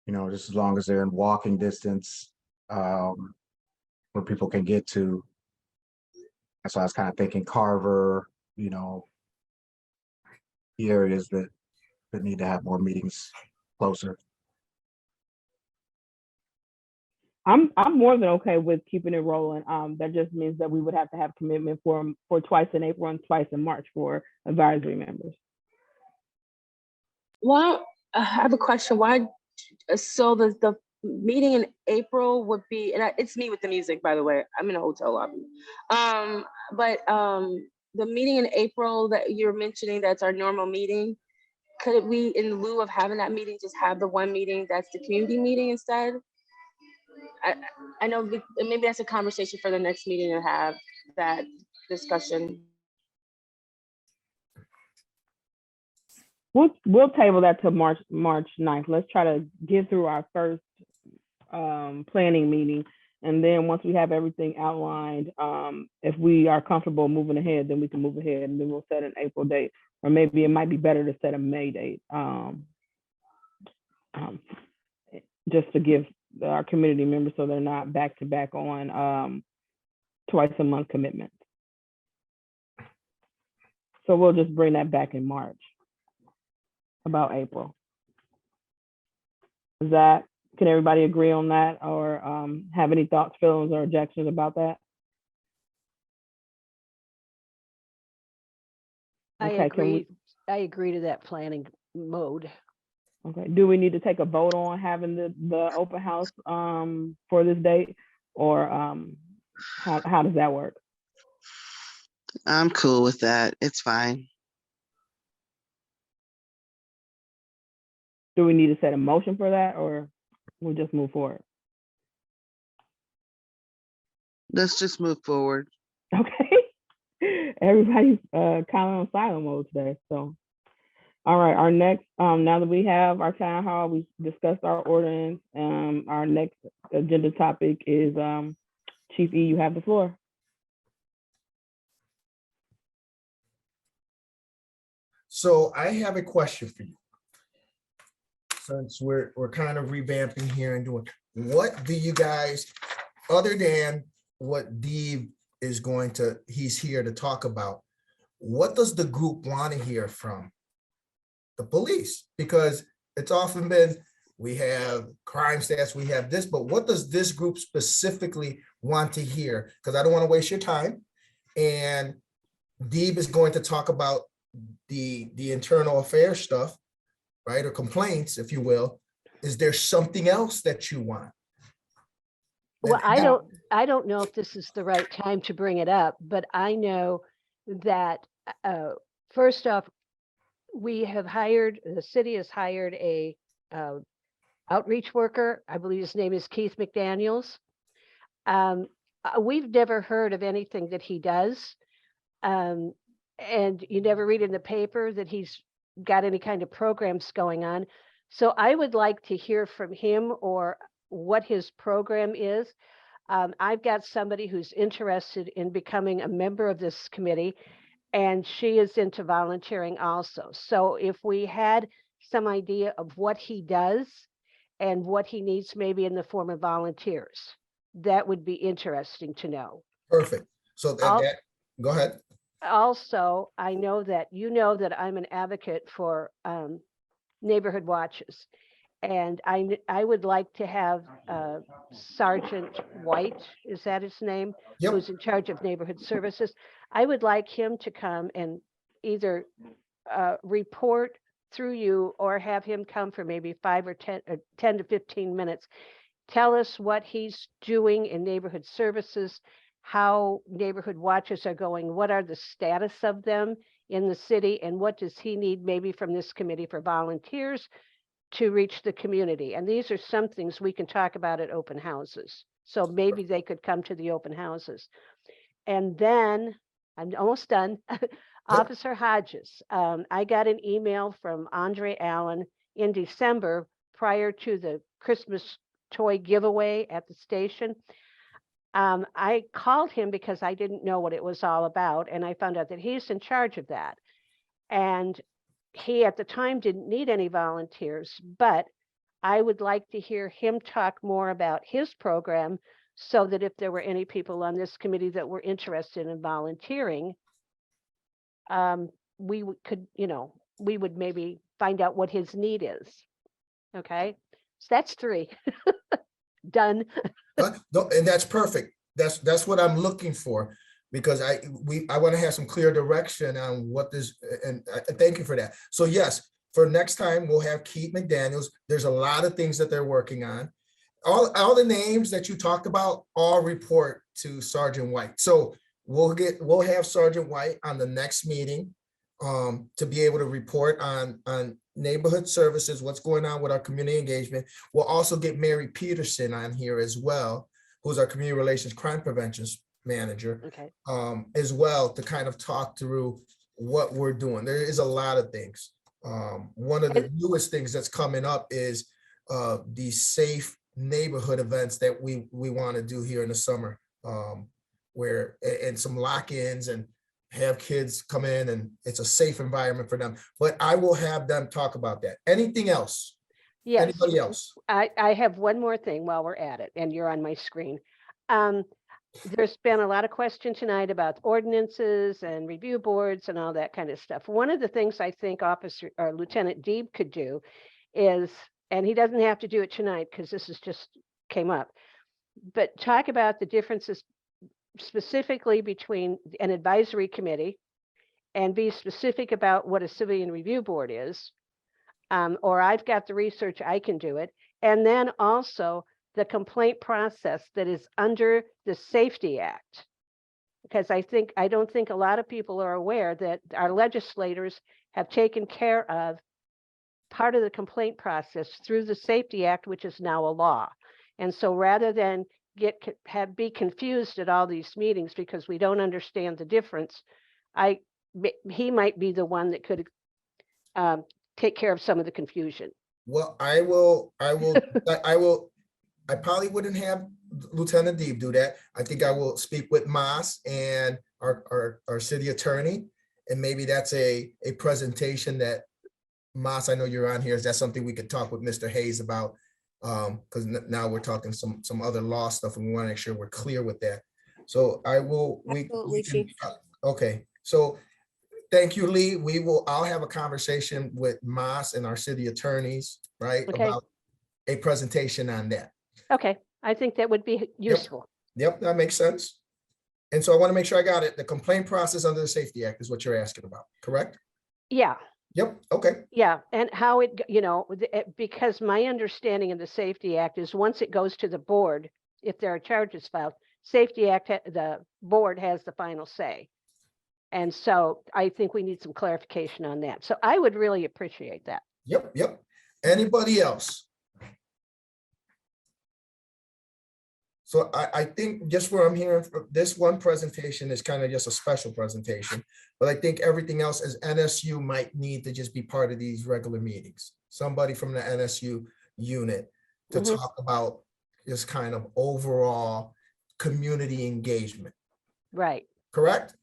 You know, just as long as they're in walking distance, where people can get to. So I was kind of thinking Carver, you know, the areas that need to have more meetings closer. I'm more than okay with keeping it rolling. That just means that we would have to have commitment for twice in April and twice in March for advisory members. Well, I have a question. Why? So the meeting in April would be, and it's me with the music, by the way. I'm in a hotel lobby. But the meeting in April that you're mentioning, that's our normal meeting. Could we, in lieu of having that meeting, just have the one meeting that's the community meeting instead? I know maybe that's a conversation for the next meeting to have that discussion. We'll table that to March 9th. Let's try to get through our first planning meeting. And then once we have everything outlined, if we are comfortable moving ahead, then we can move ahead and then we'll set an April date. Or maybe it might be better to set a May date. Just to give our community members so they're not back to back on twice a month commitments. So we'll just bring that back in March, about April. Can everybody agree on that, or have any thoughts, feelings, or objections about that? I Okay, agree. I agree to that planning mode. Okay, do we need to take a vote on having the open house for this date, or how does that work? I'm cool with that. It's fine. Do we need to set a motion for that, or we'll just move forward? Let's just move forward. Okay, everybody's kind of on silent mode today, so. All right, our next, now that we have our town hall, we discussed our ordinance, our next agenda topic is Chief E, you have the floor. So I have a question for you. Since we're kind of revamping here and doing, what do you guys, other than what Dee is he's here to talk about, what does the group want to hear from the police? Because it's often been, we have crime stats, we have this, but what does this group specifically want to hear? Because I don't want to waste your time. And Deeb is going to talk about the internal affairs stuff, right? Or complaints, if you will. Is there something else that you want? Well, I don't know if this is the right time to bring it up, but I know that first off, the city has hired a outreach worker. I believe his name is Keith McDaniels. we've never heard of anything that he does. And you never read in the paper that he's got any kind of programs going on. So I would like to hear from him or what his program is. I've got somebody who's interested in becoming a member of this committee, and she is into volunteering also. So if we had some idea of what he does and what he needs maybe in the form of volunteers, that would be interesting to know. Perfect. So go ahead. Also, I know that you know that I'm an advocate for neighborhood watches. And I would like to have Sergeant White, is that his name? Yep. Who's in charge of neighborhood services. I would like him to come and either report through you or have him come for maybe 5 or 10 to 15 minutes. Tell us what he's doing in neighborhood services, how neighborhood watches are going, what are the status of them in the city, and what does he need maybe from this committee for volunteers to reach the community. And these are some things we can talk about at open houses. So maybe they could come to the open houses. And then, I'm almost done, Officer Hodges. I got an email from Andre Allen in December prior to the Christmas toy giveaway at the station. I called him because I didn't know what it was all about, and I found out that he's in charge of that. And he at the time didn't need any volunteers, but I would like to hear him talk more about his program so that if there were any people on this committee that were interested in volunteering, we could, we would maybe find out what his need is. Okay, so that's 3. Done. No, and that's perfect. That's what I'm looking for, because I want to have some clear direction on what this, and thank you for that. So yes, for next time, we'll have Keith McDaniels. There's a lot of things that they're working on. All the names that you talked about all report to Sergeant White. So we'll have Sergeant White on the next meeting to be able to report on neighborhood services, what's going on with our community engagement. We'll also get Mary Peterson on here as well, who's our community relations crime prevention manager, Okay. as well, to kind of talk through what we're doing. There is a lot of things. One of the newest things that's coming up is the safe neighborhood events that we want to do here in the summer, and some lock-ins and have kids come in, and it's a safe environment for them. But I will have them talk about that. Anything else? Yes. Anybody else? I have one more thing while we're at it, and you're on my screen. There's been a lot of question tonight about ordinances and review boards and all that kind of stuff. One of the things I think Officer or Lieutenant Deeb could do is, and he doesn't have to do it tonight because this is just came up, but talk about the differences specifically between an advisory committee and be specific about what a civilian review board is. Or I've got the research, I can do it. And then also the complaint process that is under the Safety Act. Because I don't think a lot of people are aware that our legislators have taken care of part of the complaint process through the Safety Act, which is now a law. And so rather than be confused at all these meetings because we don't understand the difference, he might be the one that could take care of some of the confusion. Well, I probably wouldn't have Lieutenant Deeb do that. I think I will speak with Mas and our city attorney, and maybe that's a presentation that Mas, I know you're on here. Is that something we could talk with Mr. Hayes about? Because now we're talking some other law stuff, and we want to make sure we're clear with that. So I will. Absolutely, Chief. Okay. So thank you, Lee. I'll have a conversation with Mas and our city attorneys, right, Okay. about a presentation on that. Okay, I think that would be useful. Yep, that makes sense. And so I want to make sure I got it. The complaint process under the Safety Act is what you're asking about, correct? Yeah. Yep, okay. Yeah, and how it, because my understanding of the Safety Act is once it goes to the board, if there are charges filed, Safety Act, the board has the final say. And so I think we need some clarification on that. So I would really appreciate that. Yep. Anybody else? So I think just where I'm hearing, this one presentation is kind of just a special presentation. But I think everything else as NSU might need to just be part of these regular meetings. Somebody from the NSU unit to Mhm. talk about just kind of overall community engagement, Right. correct?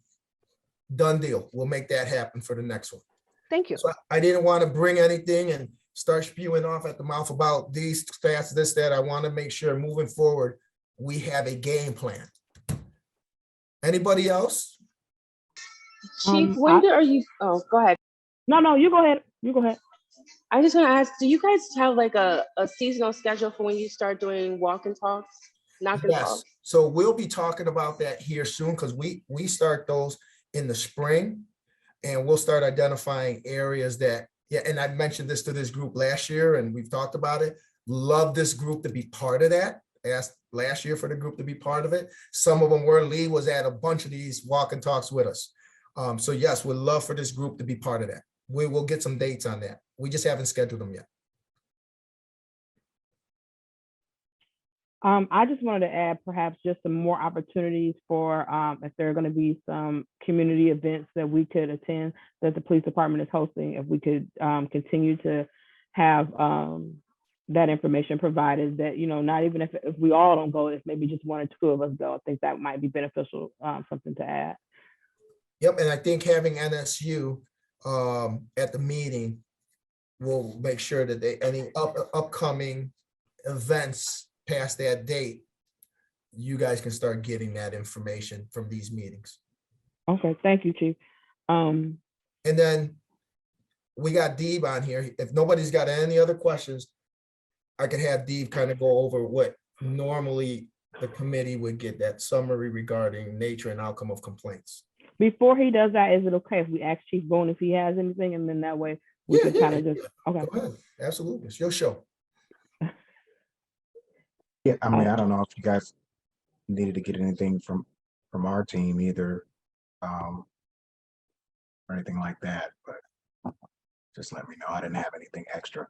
Done deal. We'll make that happen for the next one. Thank you. So I didn't want to bring anything and start spewing off at the mouth about these stats, this, that. I want to make sure moving forward, we have a game plan. Anybody else? Chief, I- are you, oh, go ahead. No, you go ahead. You go ahead. I just want to ask, do you guys have like a seasonal schedule for when you start doing walk and talks, knock and Yes. talks? So we'll be talking about that here soon because we start those in the spring and we'll start identifying areas that, yeah, and I mentioned this to this group last year and we've talked about it. Love this group to be part of that. Asked last year for the group to be part of it. Some of them were, Lee was at a bunch of these walk and talks with us. So yes, we'd love for this group to be part of that. We will get some dates on that. We just haven't scheduled them yet. I just wanted to add perhaps just some more opportunities for if there are going to be some community events that we could attend that the police department is hosting, if we could continue to have that information provided that, you know, not even if we all don't go, if maybe just one or two of us go, I think that might be beneficial, something to add. Yep, and I think having NSU at the meeting will make sure that any upcoming events past that date, you guys can start getting that information from these meetings. Okay, thank you, Chief. And then we got Deeb on here. If nobody's got any other questions, I can have Deeb kind of go over what normally the committee would get, that summary regarding nature and outcome of complaints. Before he does that, is it okay if we ask Chief Boone if he has anything, and then that way we can kind of just, okay. Go ahead. Absolutely. It's your show. Yeah, I mean, I don't know if you guys needed to get anything from our team either, or anything like that, but just let me know. I didn't have anything extra.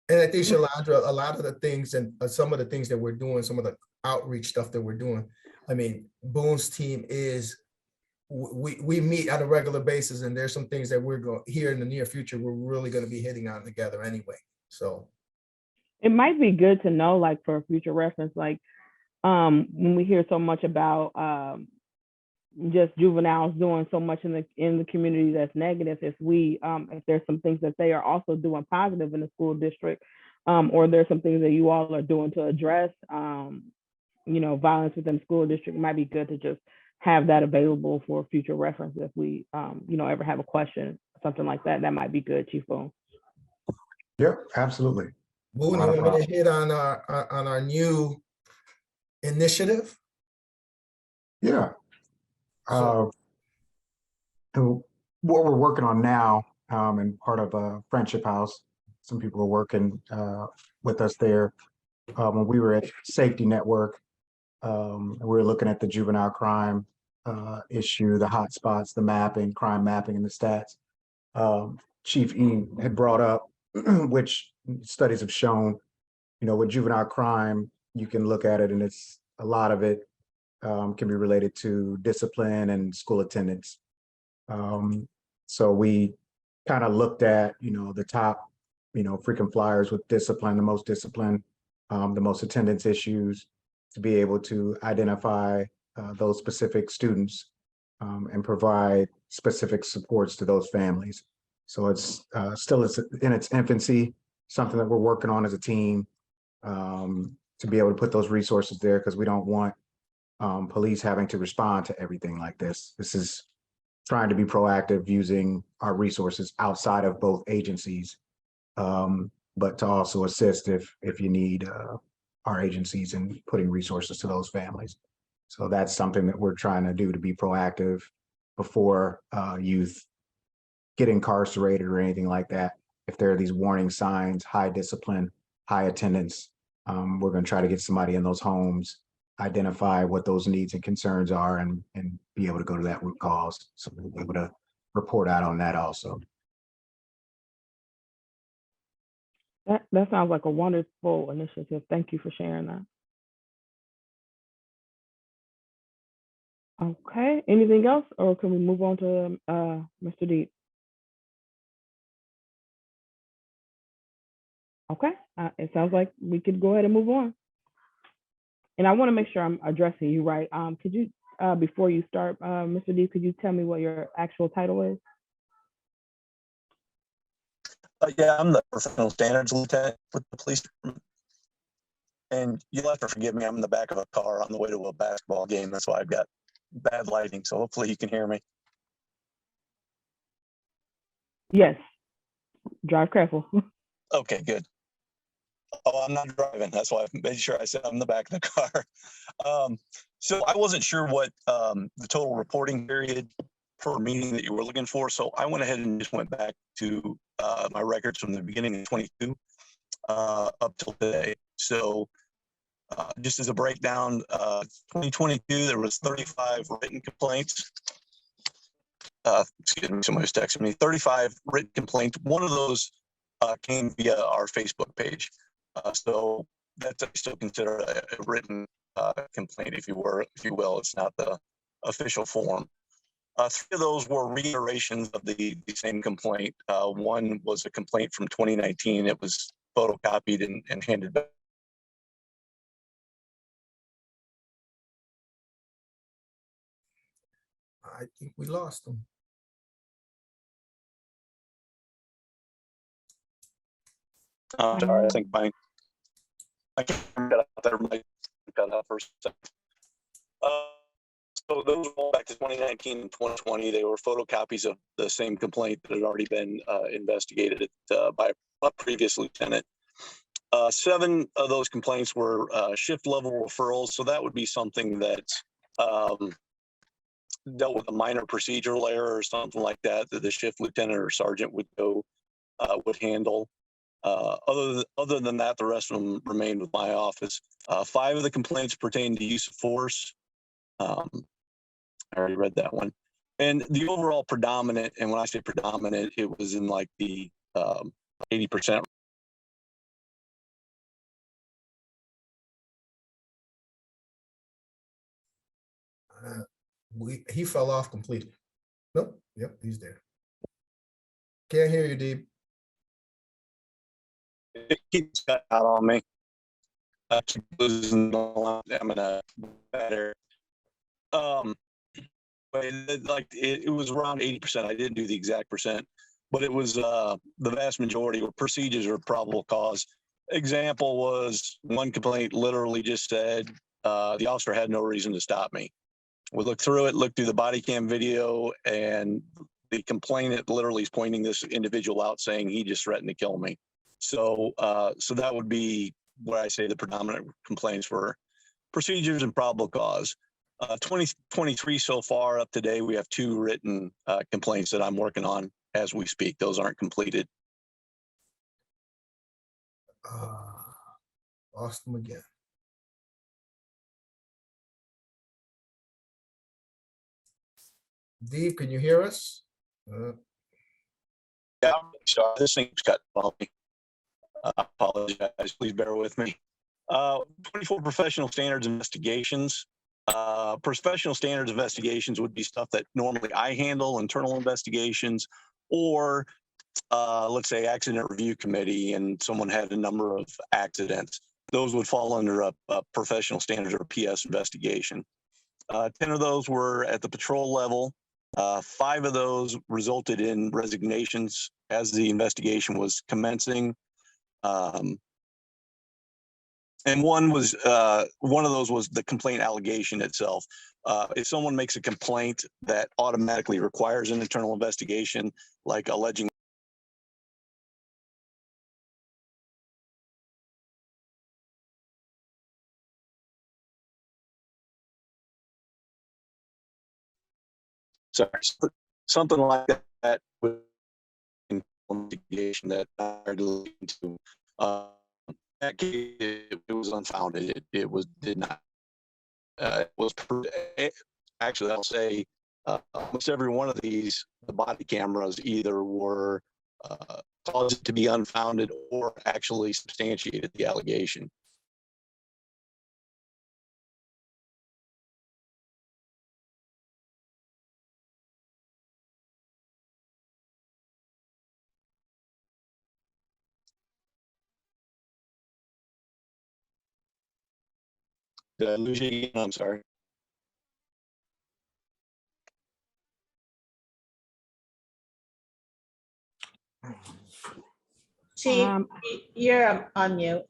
And I think Shalandra, a lot of the things and some of the things that we're doing, some of the outreach stuff that we're doing, I mean, Boone's team is, we meet on a regular basis, and there's some things that we're going here in the near future, we're really going to be hitting on together anyway. So It might be good to know, like for future reference, like when we hear so much about just juveniles doing so much in the community that's negative, if there's some things that they are also doing positive in the school district, or there's some things that you all are doing to address you know, violence within the school district, it might be good to just have that available for future reference if we you know, ever have a question, something like that. That might be good, Chief Boone. Yep, absolutely. Boone, you want me to hit on our new initiative? Yeah. So- And what we're working on now, and part of Friendship House, some people are working with us there. When we were at Safety Network, we were looking at the juvenile crime issue, the hotspots, the mapping, crime mapping, and the stats. Chief E had brought up, which studies have shown, you know, with juvenile crime, you can look at it and it's a lot of it can be related to discipline and school attendance. So we kind of looked at, you know, the top, you know, frequent flyers with discipline, the most discipline, the most attendance issues, to be able to identify those specific students and provide specific supports to those families. So it's still in its infancy, something that we're working on as a team to be able to put those resources there, because we don't want police having to respond to everything like this. This is trying to be proactive using our resources outside of both agencies, but to also assist if you need our agencies in putting resources to those families. So that's something that we're trying to do, to be proactive before youth get incarcerated or anything like that. If there are these warning signs, high discipline, high attendance, we're going to try to get somebody in those homes, identify what those needs and concerns are, and be able to go to that root cause. So we'll be able to report out on that also. That sounds like a wonderful initiative. Thank you for sharing that. Okay, anything else, or can we move on to Mr. Deep? Okay, it sounds like we could go ahead and move on. And I want to make sure I'm addressing you right. Could you, before you start, Mr. Deep, could you tell me what your actual title is? Yeah, I'm the professional standards lieutenant with the police department. And you'll have to forgive me, I'm in the back of a car on the way to a basketball game. That's why I've got bad lighting. So hopefully you can hear me. Yes, drive careful. Okay, good. Oh, I'm not driving. That's why I made sure I said I'm in the back of the car. So I wasn't sure what the total reporting period per meeting that you were looking for. So I went ahead and just went back to my records from the beginning of 22 up till today. So just as a breakdown, 2022, there was 35 written complaints. Excuse me, somebody was texting me, 35 written complaints. One of those came via our Facebook page. So that's I still consider a written complaint, if you will. It's not the official form. 3 of those were reiterations of the same complaint. One was a complaint from 2019. It was photocopied and handed back. I think we lost them. Sorry, I think I can't get out there. Might cut out for a second. So those were all back to 2019 and 2020. They were photocopies of the same complaint that had already been investigated by a previous lieutenant. 7 of those complaints were shift level referrals. So that would be something that dealt with a minor procedural error or something like that the shift lieutenant or sergeant would handle. Other than that, the rest of them remained with my office. 5 of the complaints pertain to use of force. I already read that one. And the overall predominant, and when I say predominant, it was in like the 80%. He fell off completely. Nope. Yep, he's there. Can't hear you, Deep. It keeps cut out on me. I keep losing the line. I'm in a better. But it was around 80%. I didn't do the exact percent, but it was the vast majority were procedures or probable cause. Example was one complaint literally just said the officer had no reason to stop me. We looked through it, looked through the body cam video, and the complainant literally is pointing this individual out saying he just threatened to kill me. So so that would be where I say the predominant complaints were procedures and probable cause. 2023 so far up to date, we have 2 written complaints that I'm working on as we speak. Those aren't completed. Lost them again. Deep, can you hear us? Yeah, sorry, this thing's cut on me. I apologize. Please bear with me. 24 professional standards investigations. Professional standards investigations would be stuff that normally I handle, internal investigations, or let's say accident review committee and someone had a number of accidents. Those would fall under a professional standards or PS investigation. 10 of those were at the patrol level. 5 of those resulted in resignations as the investigation was commencing. And one of those was the complaint allegation itself. If someone makes a complaint that automatically requires an internal investigation, like alleging something like that with investigation that I to that case, it was unfounded. It was did not. It was actually, I'll say almost every one of these, the body cameras either were caused to be unfounded or actually substantiated the allegation. Did I lose you again? I'm sorry. Chief, Um, you're on mute.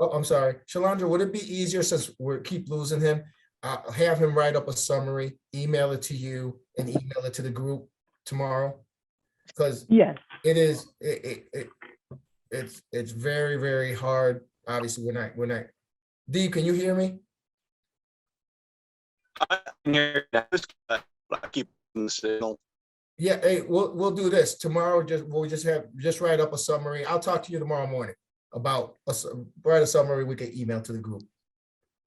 Oh, I'm sorry. Shalandra, would it be easier since we keep losing him? Have him write up a summary, email it to you and email it to the group tomorrow? Because yes. it's very, very hard. Obviously, we're not. Dee, can you hear me? I can hear that. I keep the signal. Yeah, hey, we'll do this tomorrow. We'll just write up a summary. I'll talk to you tomorrow morning about write a summary we can email to the group.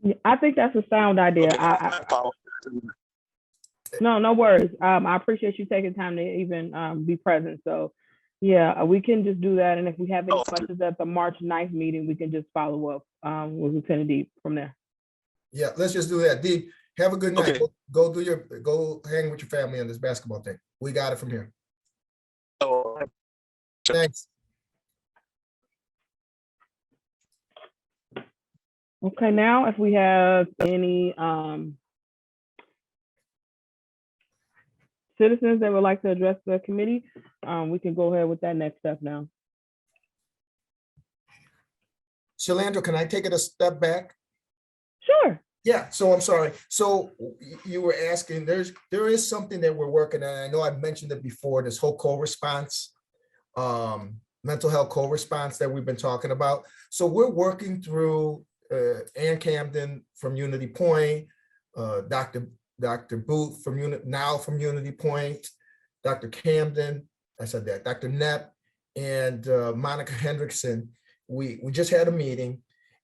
Yeah, I think that's a sound idea. Okay, No worries. I appreciate you taking time to even be present. So yeah, we can just do that. And if we have any questions at the March 9th meeting, we can just follow up with Lieutenant Deep from there. Yeah, let's just do that. Dee, have a good night. Okay. Go hang with your family on this basketball thing. We got it from here. Oh, Thanks. Okay, now if we have any citizens that would like to address the committee, we can go ahead with that next step now. Shalandra, can I take it a step back? Sure. Yeah, so I'm sorry. So you were asking, there is something that we're working on. I know I've mentioned it before, this whole co-response, mental health co-response that we've been talking about. So we're working through Ann Camden from Unity Point, Dr. Booth from Unity Point, Dr. Camden, I said that, Dr. Knapp, and Monica Hendrickson. We just had a meeting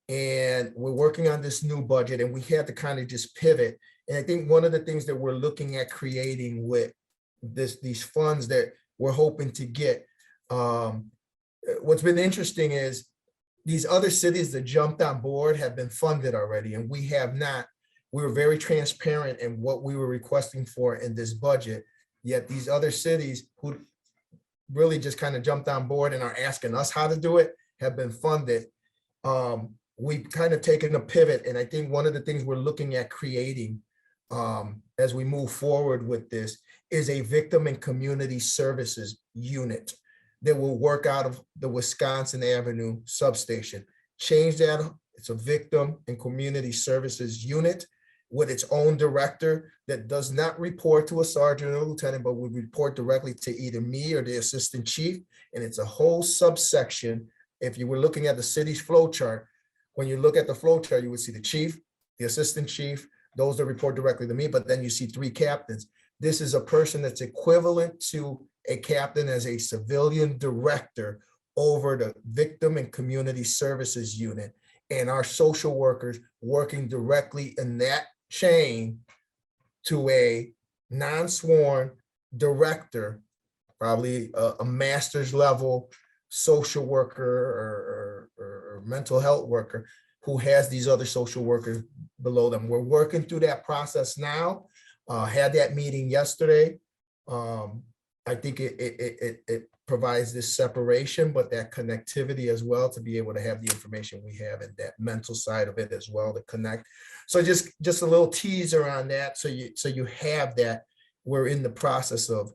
and we're working on this new budget and we had to kind of just pivot. And I think one of the things that we're looking at creating with these funds that we're hoping to get, what's been interesting is these other cities that jumped on board have been funded already and we have not. We were very transparent in what we were requesting for in this budget, yet these other cities who really just kind of jumped on board and are asking us how to do it have been funded. We've kind of taken a pivot, and I think one of the things we're looking at creating as we move forward with this is a victim and community services unit that will work out of the Wisconsin Avenue substation. Change that, it's a victim and community services unit with its own director that does not report to a sergeant or lieutenant, but would report directly to either me or the assistant chief. And it's a whole subsection. If you were looking at the city's flow chart, when you look at the flow chart, you would see the chief, the assistant chief, those that report directly to me, but then you see 3 captains. This is a person that's equivalent to a captain as a civilian director over the victim and community services unit. And our social workers working directly in that chain to a non-sworn director, probably a master's level social worker or mental health worker who has these other social workers below them. We're working through that process now. Had that meeting yesterday. I think it provides this separation, but that connectivity as well to be able to have the information we have and that mental side of it as well to connect. So just a little teaser on that. So you have that. We're in the process of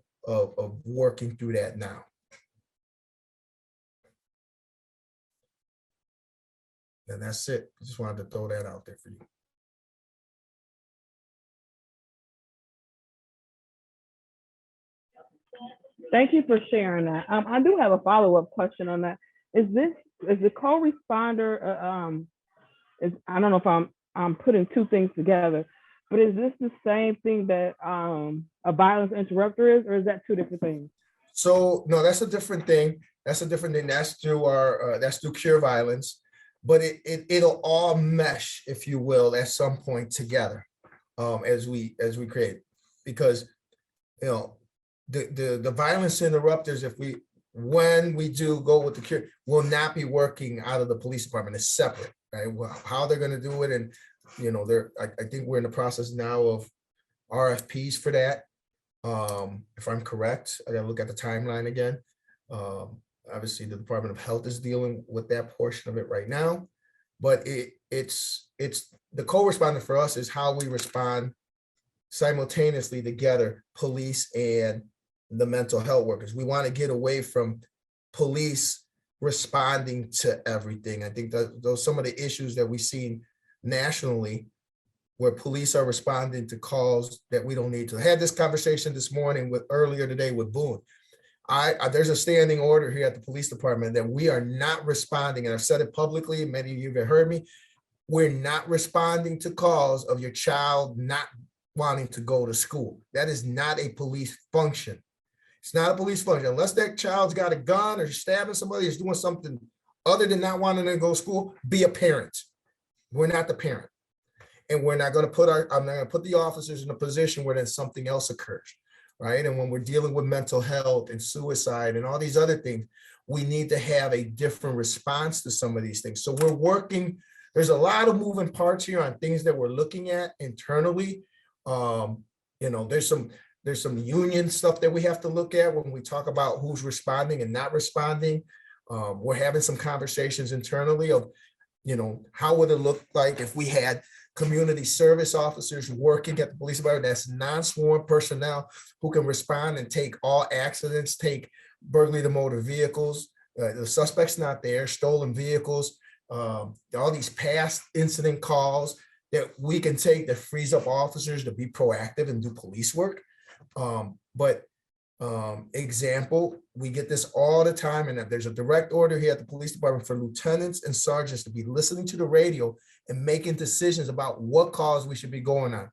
working through that now. And that's it. I just wanted to throw that out there for you. Thank you for sharing that. I do have a follow-up question on that. Is the co-responder, I don't know if I'm putting two things together, but is this the same thing that a violence interrupter is, or is that two different things? So no, that's a different thing. That's a different thing. That's through that's through Cure Violence, but it'll all mesh, if you will, at some point together as we create, because the violence interrupters, when we do go with the Cure, will not be working out of the police department. It's separate, right? Well, how they're going to do it, and I think we're in the process now of RFPs for that. If I'm correct, I got to look at the timeline again. Obviously, the Department of Health is dealing with that portion of it right now. but it's the co-respondent for us is how we respond simultaneously together, police and the mental health workers. We want to get away from police responding to everything. I think that those some of the issues that we've seen nationally, where police are responding to calls that we don't need to. I had this conversation this morning earlier today with Boone. There's a standing order here at the police department that we are not responding, and I've said it publicly, many of you have heard me. We're not responding to calls of your child not wanting to go to school. That is not a police function. It's not a police function. Unless that child's got a gun or stabbing somebody, is doing something other than not wanting to go to school, be a parent. We're not the parent. And we're not going to I'm not going to put the officers in a position where then something else occurs, right? And when we're dealing with mental health and suicide and all these other things, we need to have a different response to some of these things. So we're working, there's a lot of moving parts here on things that we're looking at internally. There's some union stuff that we have to look at when we talk about who's responding and not responding. We're having some conversations internally of, how would it look like if we had community service officers working at the police department that's non-sworn personnel who can respond and take all accidents, take burglary to motor vehicles, the suspect's not there, stolen vehicles, all these past incident calls that we can take that frees up officers to be proactive and do police work. Example, we get this all the time, and there's a direct order here at the police department for lieutenants and sergeants to be listening to the radio and making decisions about what calls we should be going on.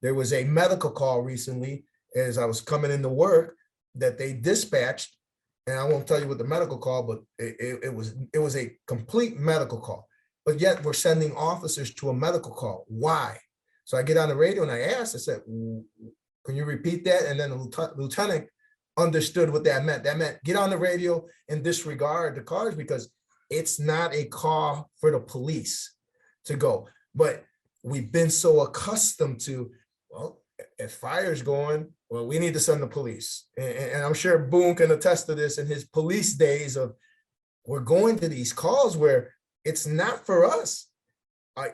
There was a medical call recently as I was coming into work that they dispatched, and I won't tell you what the medical call, but it was a complete medical call. But yet we're sending officers to a medical call. Why? So I get on the radio and I asked, I said, can you repeat that? And then the lieutenant understood what that meant. That meant get on the radio and disregard the cars because it's not a call for the police to go. But we've been so accustomed to, well, if fire's going, well, we need to send the police. And I'm sure Boone can attest to this in his police days of, we're going to these calls where it's not for us. Why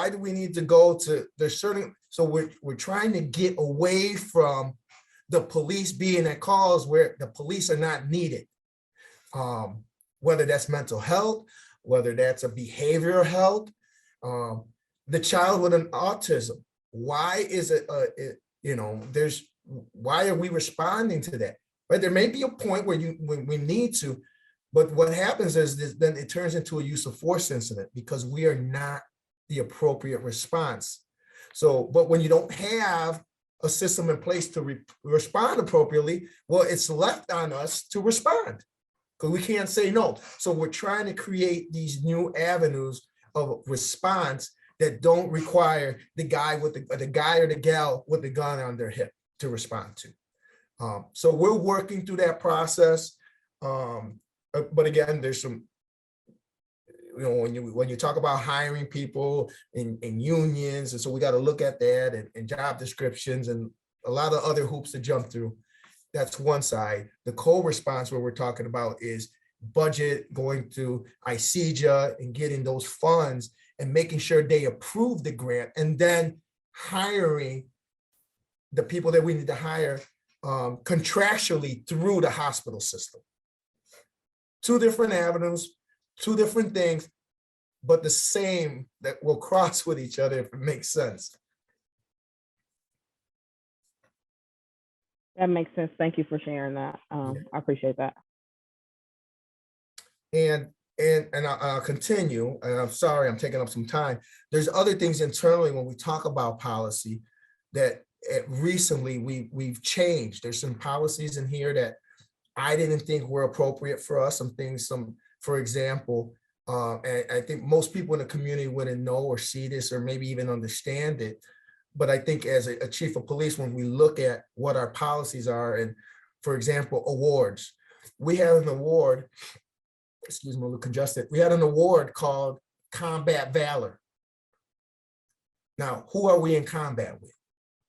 do we need to go to, there's certain, so we're trying to get away from the police being at calls where the police are not needed. Whether that's mental health, whether that's a behavioral health, the child with an autism. Why is it, why are we responding to that? Right? There may be a point where when we need to, but what happens is this, then it turns into a use of force incident because we are not the appropriate response. So, but when you don't have a system in place to respond appropriately, well, it's left on us to respond because we can't say no. So we're trying to create these new avenues of response that don't require the guy or the gal with the gun on their hip to respond to. So we're working through that process. But again, there's some, when you talk about hiring people in unions, and so we got to look at that and job descriptions and a lot of other hoops to jump through. That's one side. The co-response, what we're talking about is budget, going to ICEJA and getting those funds and making sure they approve the grant and then hiring the people that we need to hire contractually through the hospital system. Two different avenues, two different things, but the same that will cross with each other if it makes sense. That makes sense. Thank you for sharing that. I appreciate that. And I'll continue, and I'm sorry I'm taking up some time. There's other things internally when we talk about policy that recently we've changed. There's some policies in here that I didn't think were appropriate for us. For example, and I think most people in the community wouldn't know or see this or maybe even understand it. But I think as a chief of police, when we look at what our policies are, and for example, awards, we have an award, excuse me, a little congested. We had an award called Combat Valor. Now, who are we in combat with?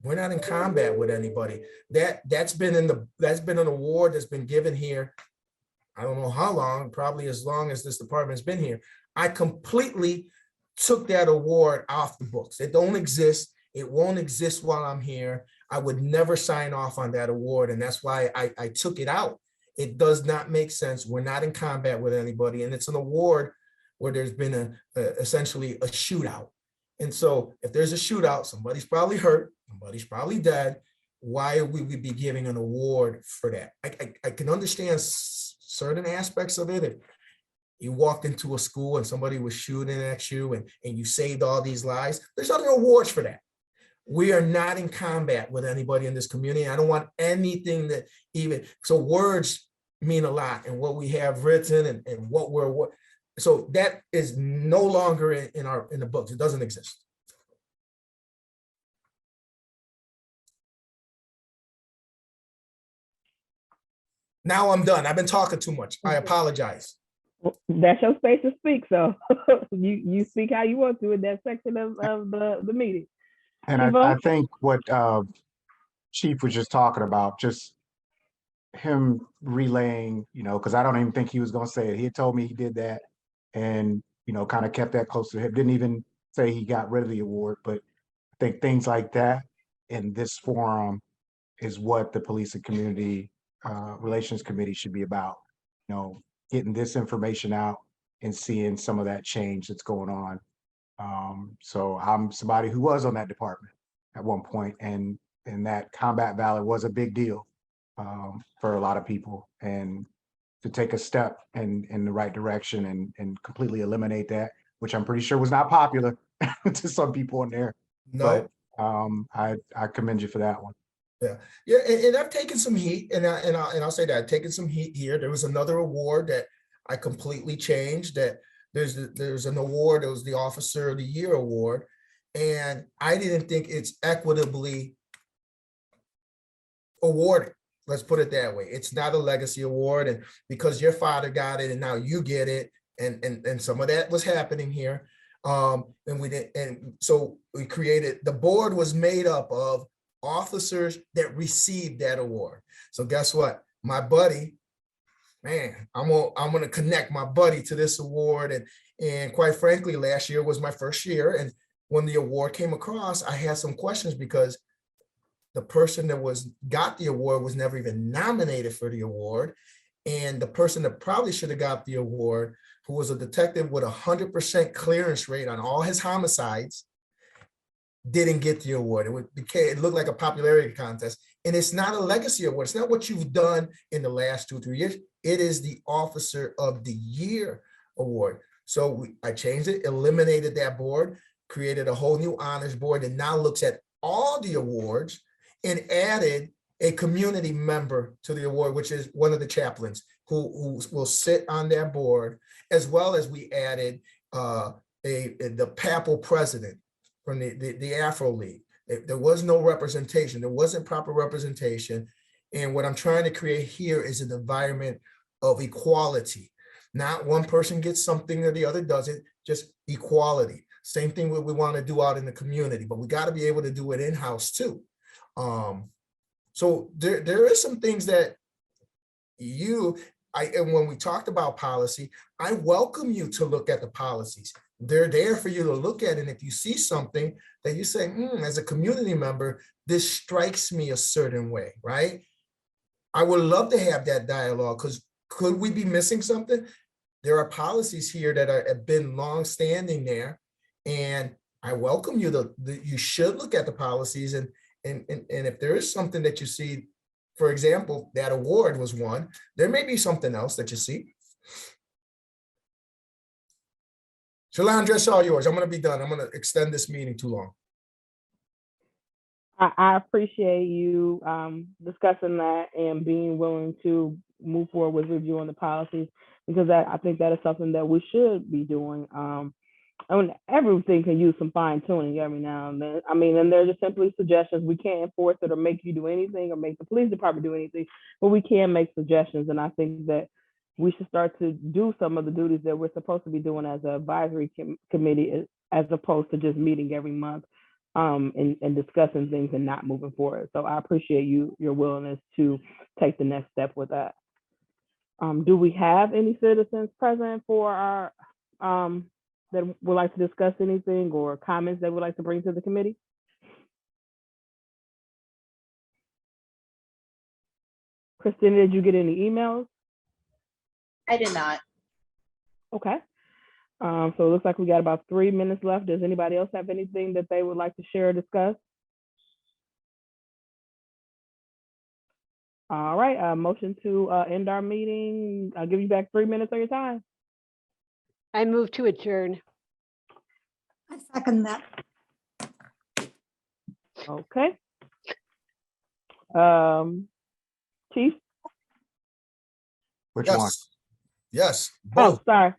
We're not in combat with anybody. That's been an award that's been given here. I don't know how long, probably as long as this department's been here. I completely took that award off the books. It don't exist. It won't exist while I'm here. I would never sign off on that award. And that's why I took it out. It does not make sense. We're not in combat with anybody. And it's an award where there's been essentially a shootout. And so if there's a shootout, somebody's probably hurt, somebody's probably dead. Why would we be giving an award for that? I can understand certain aspects of it. If you walked into a school and somebody was shooting at you and you saved all these lives, there's other awards for that. We are not in combat with anybody in this community. I don't want anything that even, so words mean a lot, and what we have written and what so that is no longer in the books. It doesn't exist. Now I'm done. I've been talking too much. I apologize. Well, that's your space to speak, so you speak how you want to in that section of the meeting. And I think what Chief was just talking about, just him relaying, because I don't even think he was going to say it. He had told me he did that and, kind of kept that close to him. Didn't even say he got rid of the award, but I think things like that in this forum is what the Police and Community Relations Committee should be about, getting this information out and seeing some of that change that's going on. So I'm somebody who was on that department at one point, and that combat valor was a big deal for a lot of people, and to take a step in the right direction and completely eliminate that, which I'm pretty sure was not popular to some people in there. No. But I commend you for that one. Yeah, and I've taken some heat, and I'll say that I've taken some heat here. There was another award that I completely changed. That there's an award. It was the Officer of the Year award, and I didn't think it's equitably awarded. Let's put it that way. It's not a legacy award, and because your father got it and now you get it, and some of that was happening here. And we did, and so we created, the board was made up of officers that received that award. So guess what? My buddy, man, I'm gonna connect my buddy to this award, and quite frankly, last year was my first year, and when the award came across, I had some questions because the person that got the award was never even nominated for the award. And the person that probably should have got the award, who was a detective with 100% clearance rate on all his homicides, didn't get the award. It looked like a popularity contest. And it's not a legacy award. It's not what you've done in the last 2 or 3 years. It is the Officer of the Year award. So I changed it, eliminated that board, created a whole new honors board that now looks at all the awards, and added a community member to the award, which is one of the chaplains who will sit on that board, as well as we added the PAPL president from the Afro League. There was no representation. There wasn't proper representation. And what I'm trying to create here is an environment of equality. Not one person gets something or the other doesn't, just equality. Same thing we want to do out in the community, but we got to be able to do it in-house too. So there is some things that and when we talked about policy, I welcome you to look at the policies. They're there for you to look at. And if you see something that you say, as a community member, this strikes me a certain way, right? I would love to have that dialogue, because could we be missing something? There are policies here that have been long-standing there. And I welcome you you should look at the policies, and if there is something that you see, for example, that award was won, there may be something else that you see. Shalandra, it's all yours. I'm going to be done. I'm going to extend this meeting too long. I appreciate you discussing that and being willing to move forward with reviewing the policies, because I think that is something that we should be doing. I mean, everything can use some fine tuning every now and then. I mean, and they're just simply suggestions. We can't enforce it or make you do anything or make the police department do anything, but we can make suggestions. And I think that we should start to do some of the duties that we're supposed to be doing as an advisory committee, as opposed to just meeting every month and discussing things and not moving forward. So I appreciate your willingness to take the next step with that. Do we have any citizens present for our that would like to discuss anything or comments they would like to bring to the committee? Christina, did you get any emails? I did not. Okay. So it looks like we got about 3 minutes left. Does anybody else have anything that they would like to share or discuss? All right, motion to end our meeting. I'll give you back 3 minutes of your time. I move to adjourn. I second that. Okay. Chief? Which one? Yes. Yes, Oh, both, sorry.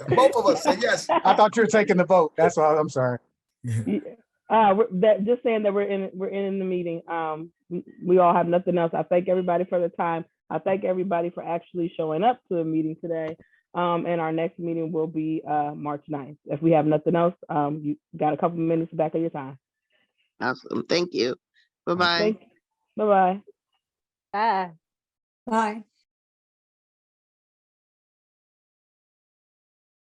both of us say yes. I thought you were taking the vote. That's why I'm sorry. That just saying that we're in the meeting. We all have nothing else. I thank everybody for the time. I thank everybody for actually showing up to the meeting today. And our next meeting will be March 9th. If we have nothing else, you got a couple minutes back of your time. Awesome. Thank you. Bye-bye. Bye-bye. Bye. Bye.